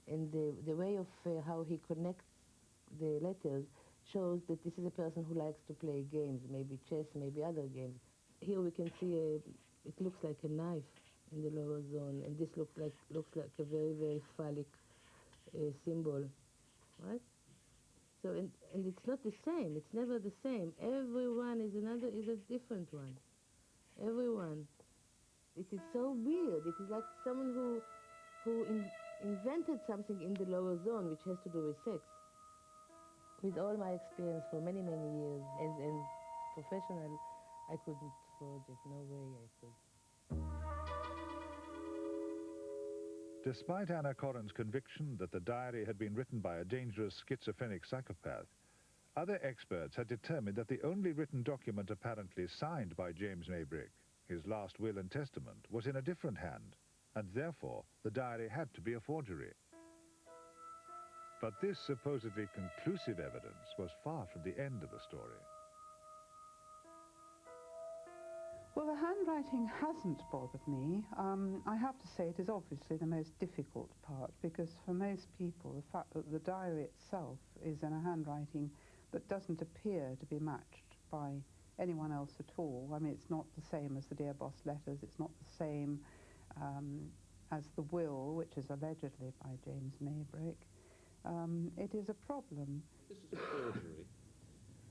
and the way of how he connects the letters shows that this is a person who likes to play games, maybe chess, maybe other games. Here we can see it looks like a knife in the lower zone, and this looks like a very, very phallic symbol, right? So, and it's not the same. It's never the same. Everyone is a different one. Everyone. It is so weird. It is like someone who invented something in the lower zone, which has to do with sex. With all my experience for many, many years as professional, I couldn't forge it. No way I could. Despite Anna Corrin's conviction that the diary had been written by a dangerous schizophrenic psychopath, other experts had determined that the only written document apparently signed by James Maybrick, his last will and testament, was in a different hand, and therefore the diary had to be a forgery. But this supposedly conclusive evidence was far from the end of the story. Well, the handwriting hasn't bothered me. I have to say it is obviously the most difficult part, because for most people the fact that the diary itself is in a handwriting that doesn't appear to be matched by anyone else at all. I mean, it's not the same as the Dear Boss letters, it's not the same as the will, which is allegedly by James Maybrick. It is a problem. This is a forgery.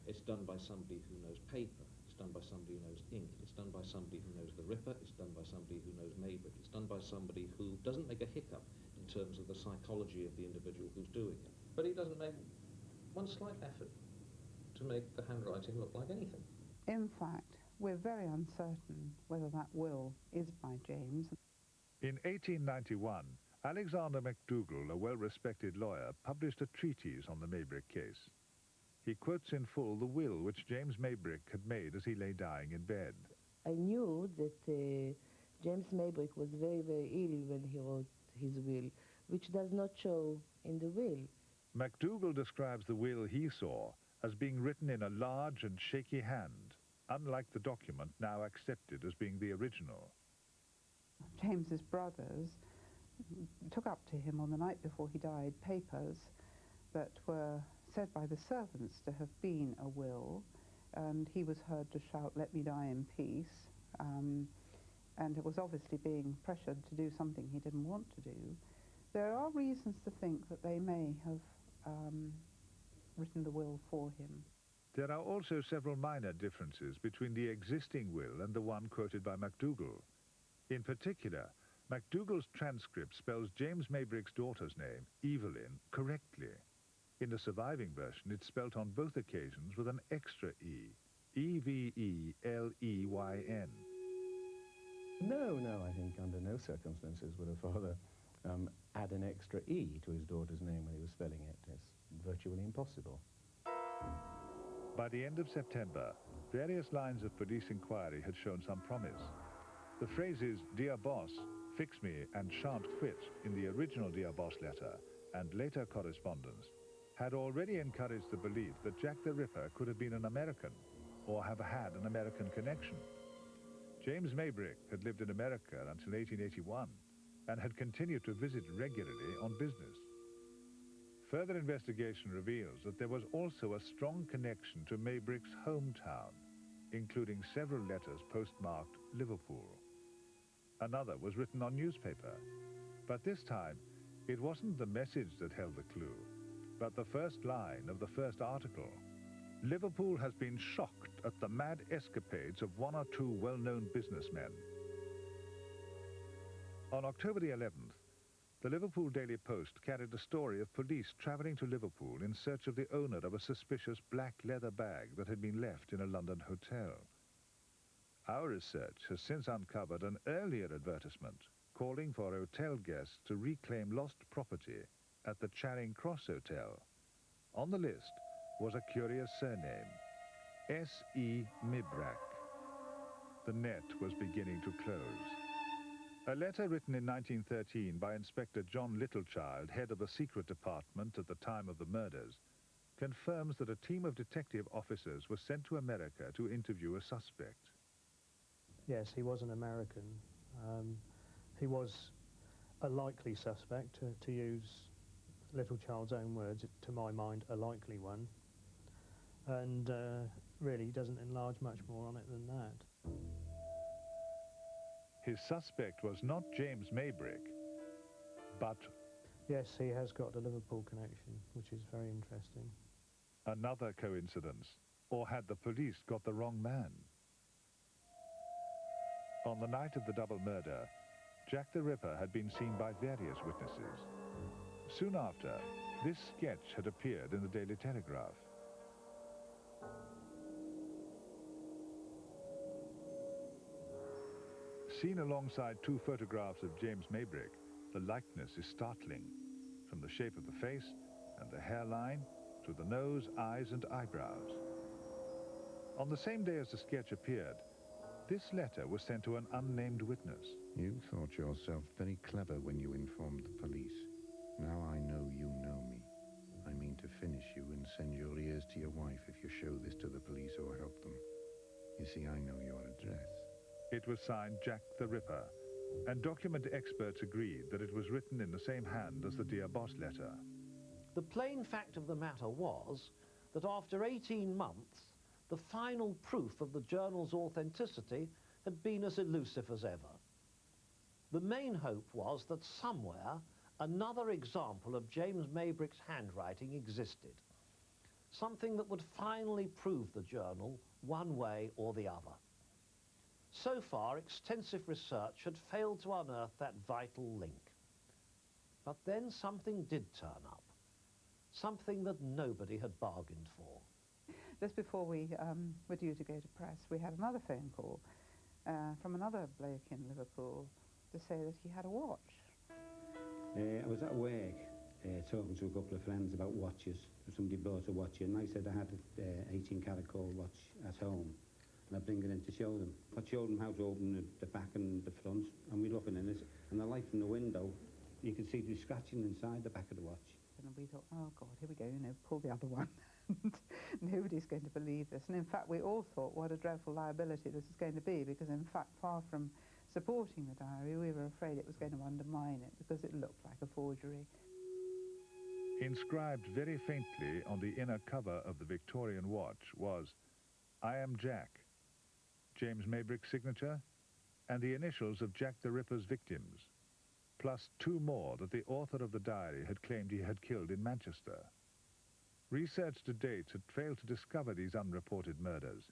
It's done by somebody who knows paper. It's done by somebody who knows ink. It's done by somebody who knows the Ripper. It's done by somebody who knows Maybrick. It's done by somebody who doesn't make a hiccup in terms of the psychology of the individual who's doing it. But he doesn't make one slight effort to make the handwriting look like anything. In fact, we're very uncertain whether that will is by James. In 1891, Alexander MacDougall, a well-respected lawyer, published a treatise on the Maybrick case. He quotes in full the will which James Maybrick had made as he lay dying in bed. I knew that James Maybrick was very, very ill when he wrote his will, which does not show in the will. MacDougall describes the will he saw as being written in a large and shaky hand, unlike the document now accepted as being the original. James's brothers took up to him on the night before he died papers that were said by the servants to have been a will, and he was heard to shout, "Let me die in peace," and it was obviously being pressured to do something he didn't want to do. There are reasons to think that they may have written the will for him. There are also several minor differences between the existing will and the one quoted by MacDougall. In particular, MacDougall's transcript spells James Maybrick's daughter's name, Evelyn, correctly. In the surviving version, it's spelt on both occasions with an extra E, E-V-E-L-E-Y-N. No, I think under no circumstances would a father add an extra E to his daughter's name when he was spelling it. It's virtually impossible. By the end of September, various lines of police inquiry had shown some promise. The phrases, "Dear Boss," "Fix me," and "Shan't quit" in the original Dear Boss letter and later correspondence had already encouraged the belief that Jack the Ripper could have been an American or have had an American connection. James Maybrick had lived in America until 1881 and had continued to visit regularly on business. Further investigation reveals that there was also a strong connection to Maybrick's hometown, including several letters postmarked Liverpool. Another was written on newspaper, but this time it wasn't the message that held the clue, but the first line of the first article. Liverpool has been shocked at the mad escapades of one or two well-known businessmen. On October the 11th, the Liverpool Daily Post carried a story of police travelling to Liverpool in search of the owner of a suspicious black leather bag that had been left in a London hotel. Our research has since uncovered an earlier advertisement calling for hotel guests to reclaim lost property at the Charing Cross Hotel. On the list was a curious surname, S.E. Maybrick. The net was beginning to close. A letter written in 1913 by Inspector John Littlechild, head of the secret department at the time of the murders, confirms that a team of detective officers was sent to America to interview a suspect. Yes, he was an American. He was a likely suspect, to use Littlechild's own words, to my mind, a likely one. and really doesn't enlarge much more on it than that. His suspect was not James Maybrick, but... Yes, he has got a Liverpool connection, which is very interesting. Another coincidence, or had the police got the wrong man? On the night of the double murder, Jack the Ripper had been seen by various witnesses. Soon after, this sketch had appeared in the Daily Telegraph. Seen alongside two photographs of James Maybrick, the likeness is startling, from the shape of the face and the hairline to the nose, eyes and eyebrows. On the same day as the sketch appeared, this letter was sent to an unnamed witness. You thought yourself very clever when you informed the police. Now I know you know me. I mean to finish you and send your ears to your wife if you show this to the police or help them. You see, I know your address. It was signed Jack the Ripper, and document experts agreed that it was written in the same hand as the Dear Boss letter. The plain fact of the matter was that after 18 months, the final proof of the journal's authenticity had been as elusive as ever. The main hope was that somewhere another example of James Maybrick's handwriting existed, something that would finally prove the journal one way or the other. So far, extensive research had failed to unearth that vital link. But then something did turn up, something that nobody had bargained for. Just before we were due to go to press, we had another phone call from another bloke in Liverpool to say that he had a watch. I was at work talking to a couple of friends about watches. Somebody bought a watch and I said I had an 18-karat gold watch at home. And I bring it in to show them. I showed them how to open the back and the front, and we're looking in it, and the light from the window, you could see the scratching inside the back of the watch. And we thought, oh God, here we go, pull the other one. Nobody's going to believe this. And in fact, we all thought what a dreadful liability this was going to be, because in fact, far from supporting the diary, we were afraid it was going to undermine it, because it looked like a forgery. Inscribed very faintly on the inner cover of the Victorian watch was, "I am Jack," James Maybrick's signature, and the initials of Jack the Ripper's victims, plus two more that the author of the diary had claimed he had killed in Manchester. Research to date had failed to discover these unreported murders,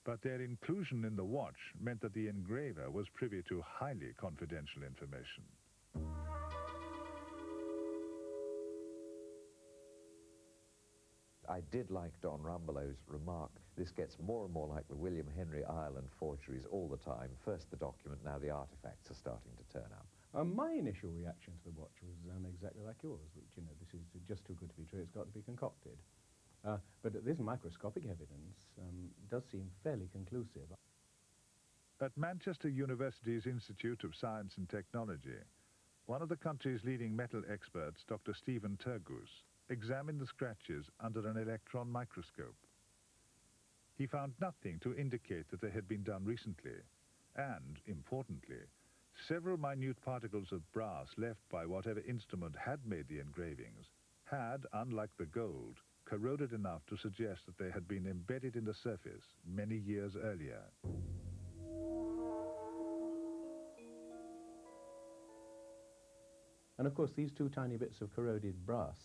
but their inclusion in the watch meant that the engraver was privy to highly confidential information. I did like Don Rumbolow's remark, this gets more and more like the William Henry Ireland forgeries all the time. First the document, now the artifacts are starting to turn up. My initial reaction to the watch was exactly like yours, which, this is just too good to be true, it's got to be concocted. But this microscopic evidence does seem fairly conclusive. At Manchester University's Institute of Science and Technology, one of the country's leading metal experts, Dr. Stephen Turgoose, examined the scratches under an electron microscope. He found nothing to indicate that they had been done recently, and, importantly, several minute particles of brass left by whatever instrument had made the engravings had, unlike the gold, corroded enough to suggest that they had been embedded in the surface many years earlier. And of course these two tiny bits of corroded brass,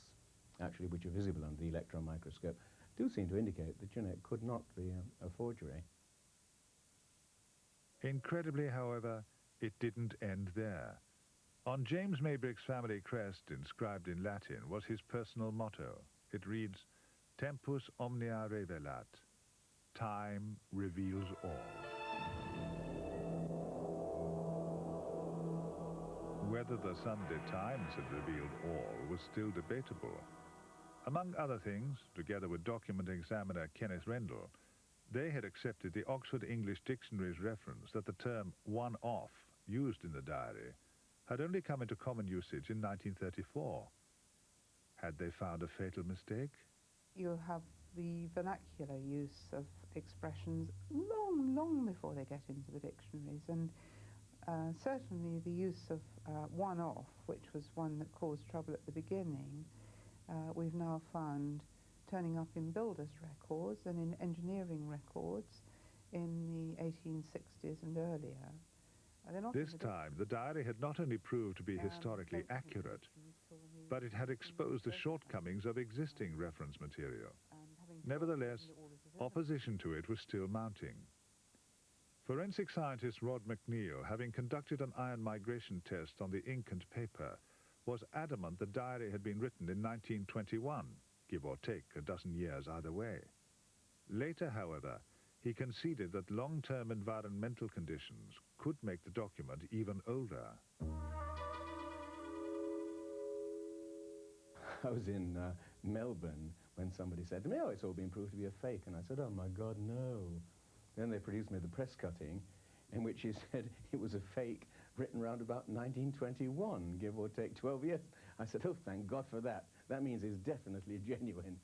actually which are visible under the electron microscope, do seem to indicate that it could not be a forgery. Incredibly, however, it didn't end there. On James Maybrick's family crest, inscribed in Latin, was his personal motto. It reads, "Tempus omnia revelat," time reveals all. Whether the Sunday Times had revealed all was still debatable. Among other things, together with document examiner Kenneth Rendell, they had accepted the Oxford English Dictionary's reference that the term one-off, used in the diary, had only come into common usage in 1934. Had they found a fatal mistake? You have the vernacular use of expressions long, long before they get into the dictionaries, and certainly the use of one-off, which was one that caused trouble at the beginning, we've now found turning up in builders' records and in engineering records in the 1860s and earlier. They're not This time, the diary had not only proved to be historically accurate, but it had exposed the shortcomings of existing reference material. Nevertheless, opposition to it was still mounting. Forensic scientist Rod McNeil, having conducted an iron migration test on the ink and paper, was adamant the diary had been written in 1921, give or take a dozen years either way. Later, however, he conceded that long-term environmental conditions could make the document even older. I was in Melbourne when somebody said to me, "Oh, it's all been proved to be a fake." And I said, "Oh, my God, no." Then they produced me the press cutting in which he said it was a fake written around about 1921, give or take 12 years. I said, "Oh, thank God for that. That means it's definitely genuine."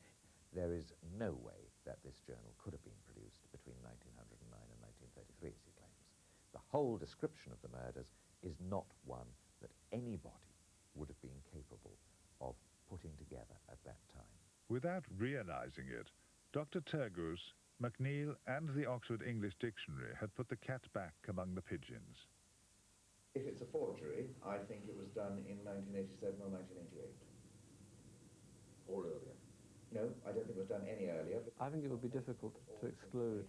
There is no way that this journal could have been produced between 1909 and 1933, as he claims. The whole description of the murders is not one that anybody would have been capable of putting together at that time. Without realizing it, Dr. Turgoose, McNeil and the Oxford English Dictionary had put the cat back among the pigeons. If it's a forgery, I think it was done in 1987 or 1988. Or earlier. No, I don't think it was done any earlier. I think it would be difficult to exclude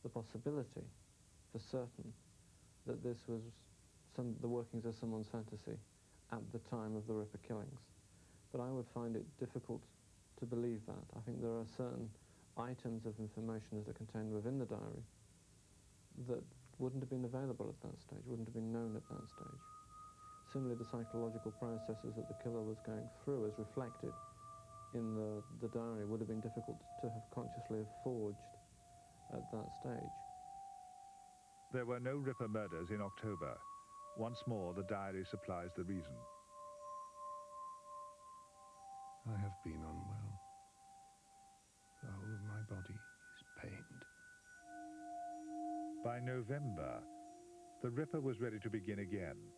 the possibility for certain that this was the workings of someone's fantasy at the time of the Ripper killings. But I would find it difficult to believe that. I think there are certain items of information that are contained within the diary that wouldn't have been available at that stage, wouldn't have been known at that stage. Similarly, the psychological processes that the killer was going through as reflected in the diary would have been difficult to have consciously forged at that stage. There were no Ripper murders in October. Once more, the diary supplies the reason. I have been unwell. The whole of my body is pained. By November, the Ripper was ready to begin again.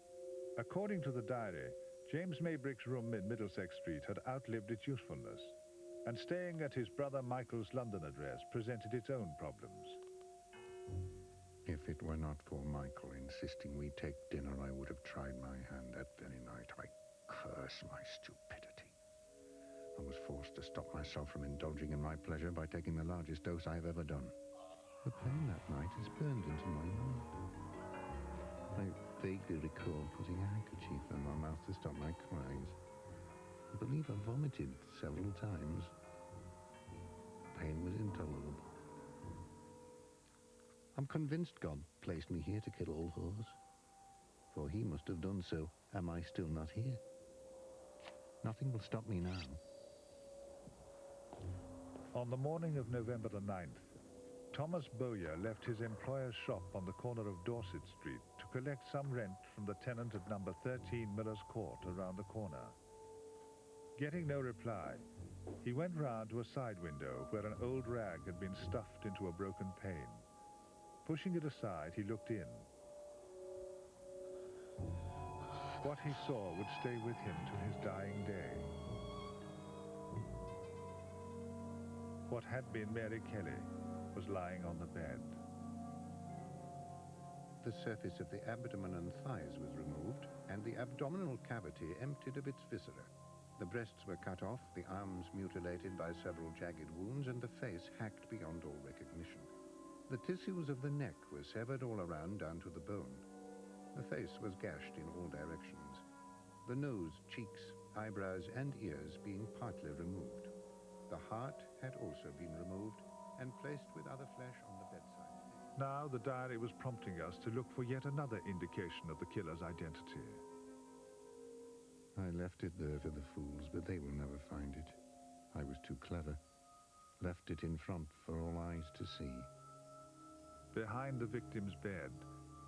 According to the diary, James Maybrick's room in Middlesex Street had outlived its usefulness, and staying at his brother Michael's London address presented its own problems. If it were not for Michael insisting we take dinner, I would have tried my hand that very night. I curse my stupidity. I was forced to stop myself from indulging in my pleasure by taking the largest dose I have ever done. The pain that night is burned into my mind. I vaguely recall putting a handkerchief in my mouth to stop my cries. I believe I vomited several times. Pain was intolerable. I'm convinced God placed me here to kill all whores. For he must have done so. Am I still not here? Nothing will stop me now. On the morning of November the 9th, Thomas Bowyer left his employer's shop on the corner of Dorset Street to collect some rent from the tenant at number 13 Miller's Court around the corner. Getting no reply, he went round to a side window where an old rag had been stuffed into a broken pane. Pushing it aside, he looked in. What he saw would stay with him to his dying day. What had been Mary Kelly was lying on the bed. The surface of the abdomen and thighs was removed, and the abdominal cavity emptied of its viscera. The breasts were cut off, the arms mutilated by several jagged wounds, and the face hacked beyond all recognition. The tissues of the neck were severed all around down to the bone. The face was gashed in all directions. The nose, cheeks, eyebrows, and ears being partly removed. The heart had also been removed and placed with other flesh on the bedside. Now the diary was prompting us to look for yet another indication of the killer's identity. I left it there for the fools, but they will never find it. I was too clever. Left it in front for all eyes to see. Behind the victim's bed,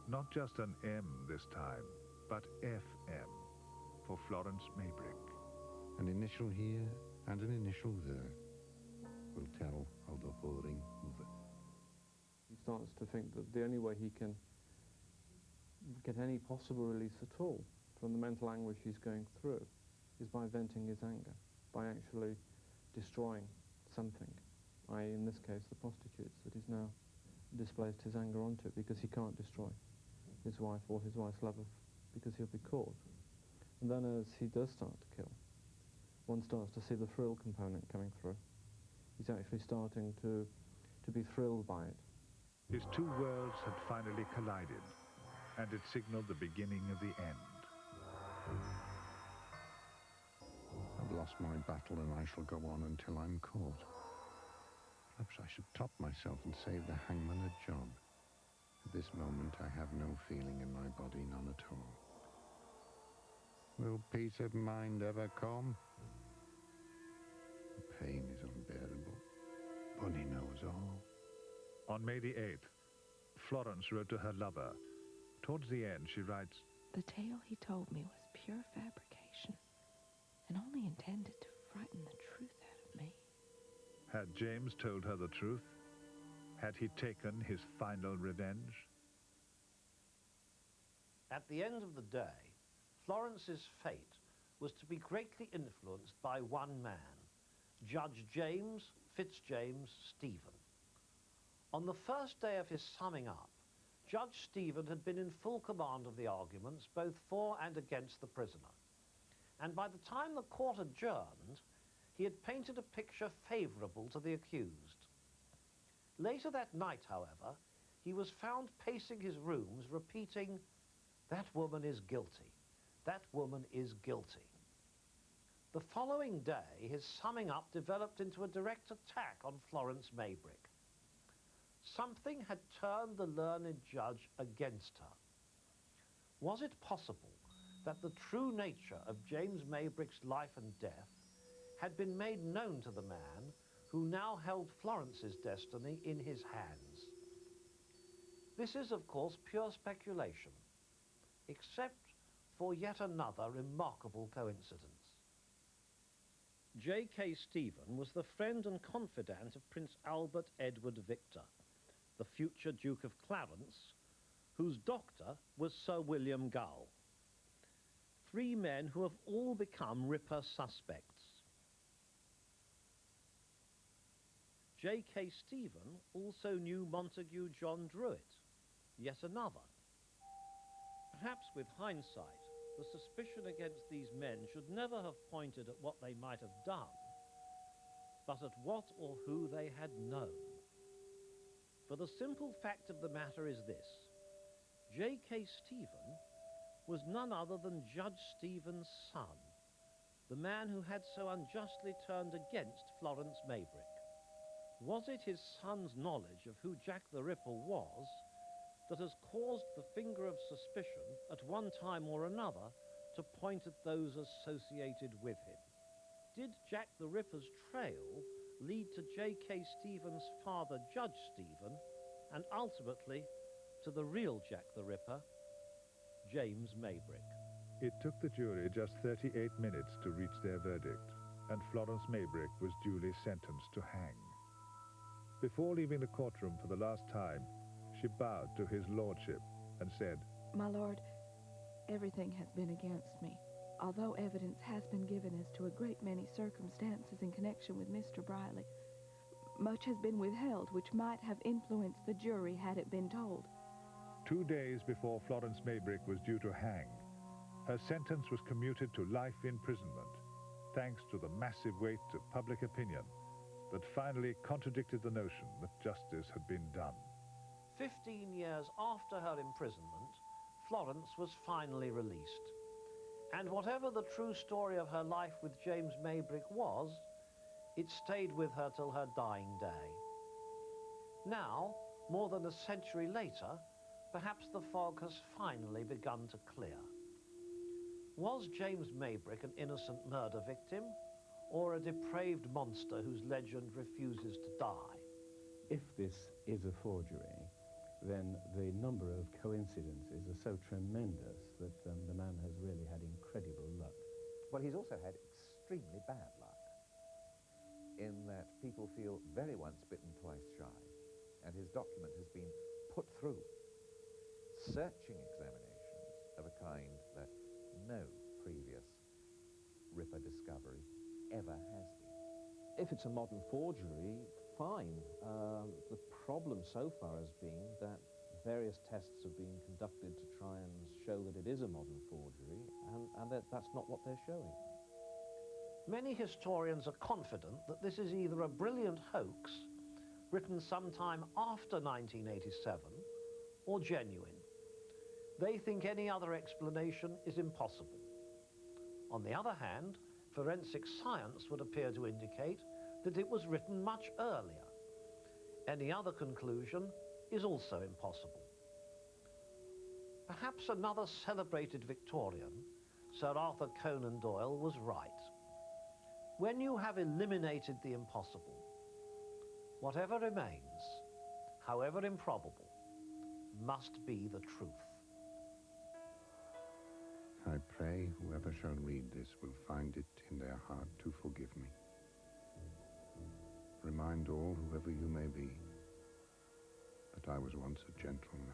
not just an M this time, but FM, for Florence Maybrick. An initial here and an initial there will tell of the whoring mother. He starts to think that the only way he can get any possible release at all from the mental anguish he's going through is by venting his anger, by actually destroying something, i.e. in this case the prostitutes, that he's now displaced his anger onto, because he can't destroy his wife or his wife's lover, because he'll be caught. And then as he does start to kill, one starts to see the thrill component coming through. He's actually starting to be thrilled by it. His two worlds had finally collided, and it signaled the beginning of the end. I've lost my battle and I shall go on until I'm caught. Perhaps I should top myself and save the hangman a job. At this moment I have no feeling in my body, none at all. Will peace of mind ever come? The pain is unbearable. Bunny knows all. On May the 8th, Florence wrote to her lover. Towards the end, she writes, "The tale he told me was pure fabrication and only intended to frighten the truth out of me." Had James told her the truth? Had he taken his final revenge? At the end of the day, Florence's fate was to be greatly influenced by one man, Judge James Fitzjames Stephen. On the first day of his summing up, Judge Stephen had been in full command of the arguments, both for and against the prisoner. And by the time the court adjourned, he had painted a picture favourable to the accused. Later that night, however, he was found pacing his rooms, repeating, "That woman is guilty. That woman is guilty." The following day, his summing up developed into a direct attack on Florence Maybrick. Something had turned the learned judge against her. Was it possible that the true nature of James Maybrick's life and death had been made known to the man who now held Florence's destiny in his hands? This is, of course, pure speculation, except for yet another remarkable coincidence. J.K. Stephen was the friend and confidant of Prince Albert Edward Victor, the future Duke of Clarence, whose doctor was Sir William Gull. Three men who have all become Ripper suspects. J.K. Stephen also knew Montague John Druitt, yet another. Perhaps with hindsight, the suspicion against these men should never have pointed at what they might have done, but at what or who they had known. For the simple fact of the matter is this: J.K. Stephen was none other than Judge Stephen's son, the man who had so unjustly turned against Florence Maybrick. Was it his son's knowledge of who Jack the Ripper was that has caused the finger of suspicion at one time or another to point at those associated with him? Did Jack the Ripper's trail lead to J.K. Stephen's father, Judge Stephen, and ultimately to the real Jack the Ripper, James Maybrick? It took the jury just 38 minutes to reach their verdict, and Florence Maybrick was duly sentenced to hang. Before leaving the courtroom for the last time, she bowed to his lordship and said, "My lord, everything has been against me. Although evidence has been given as to a great many circumstances in connection with Mr. Briley, much has been withheld which might have influenced the jury had it been told." 2 days before Florence Maybrick was due to hang, her sentence was commuted to life imprisonment, thanks to the massive weight of public opinion that finally contradicted the notion that justice had been done. 15 years after her imprisonment, Florence was finally released. And whatever the true story of her life with James Maybrick was, it stayed with her till her dying day. Now, more than a century later, perhaps the fog has finally begun to clear. Was James Maybrick an innocent murder victim, or a depraved monster whose legend refuses to die? If this is a forgery, then the number of coincidences are so tremendous that the man has really had incredible luck. Well, he's also had extremely bad luck, in that people feel very once bitten, twice shy, and his document has been put through searching examinations of a kind that no previous Ripper discovery ever has been. If it's a modern forgery, fine. The problem so far has been that various tests have been conducted to try and show that it is a modern forgery, and that's not what they're showing. Many historians are confident that this is either a brilliant hoax written sometime after 1987 or genuine. They think any other explanation is impossible. On the other hand, forensic science would appear to indicate that it was written much earlier. Any other conclusion is also impossible. Perhaps another celebrated Victorian, Sir Arthur Conan Doyle, was right. When you have eliminated the impossible, whatever remains, however improbable, must be the truth. I pray whoever shall read this will find it in their heart to forgive me. Remind all, whoever you may be, that I was once a gentleman.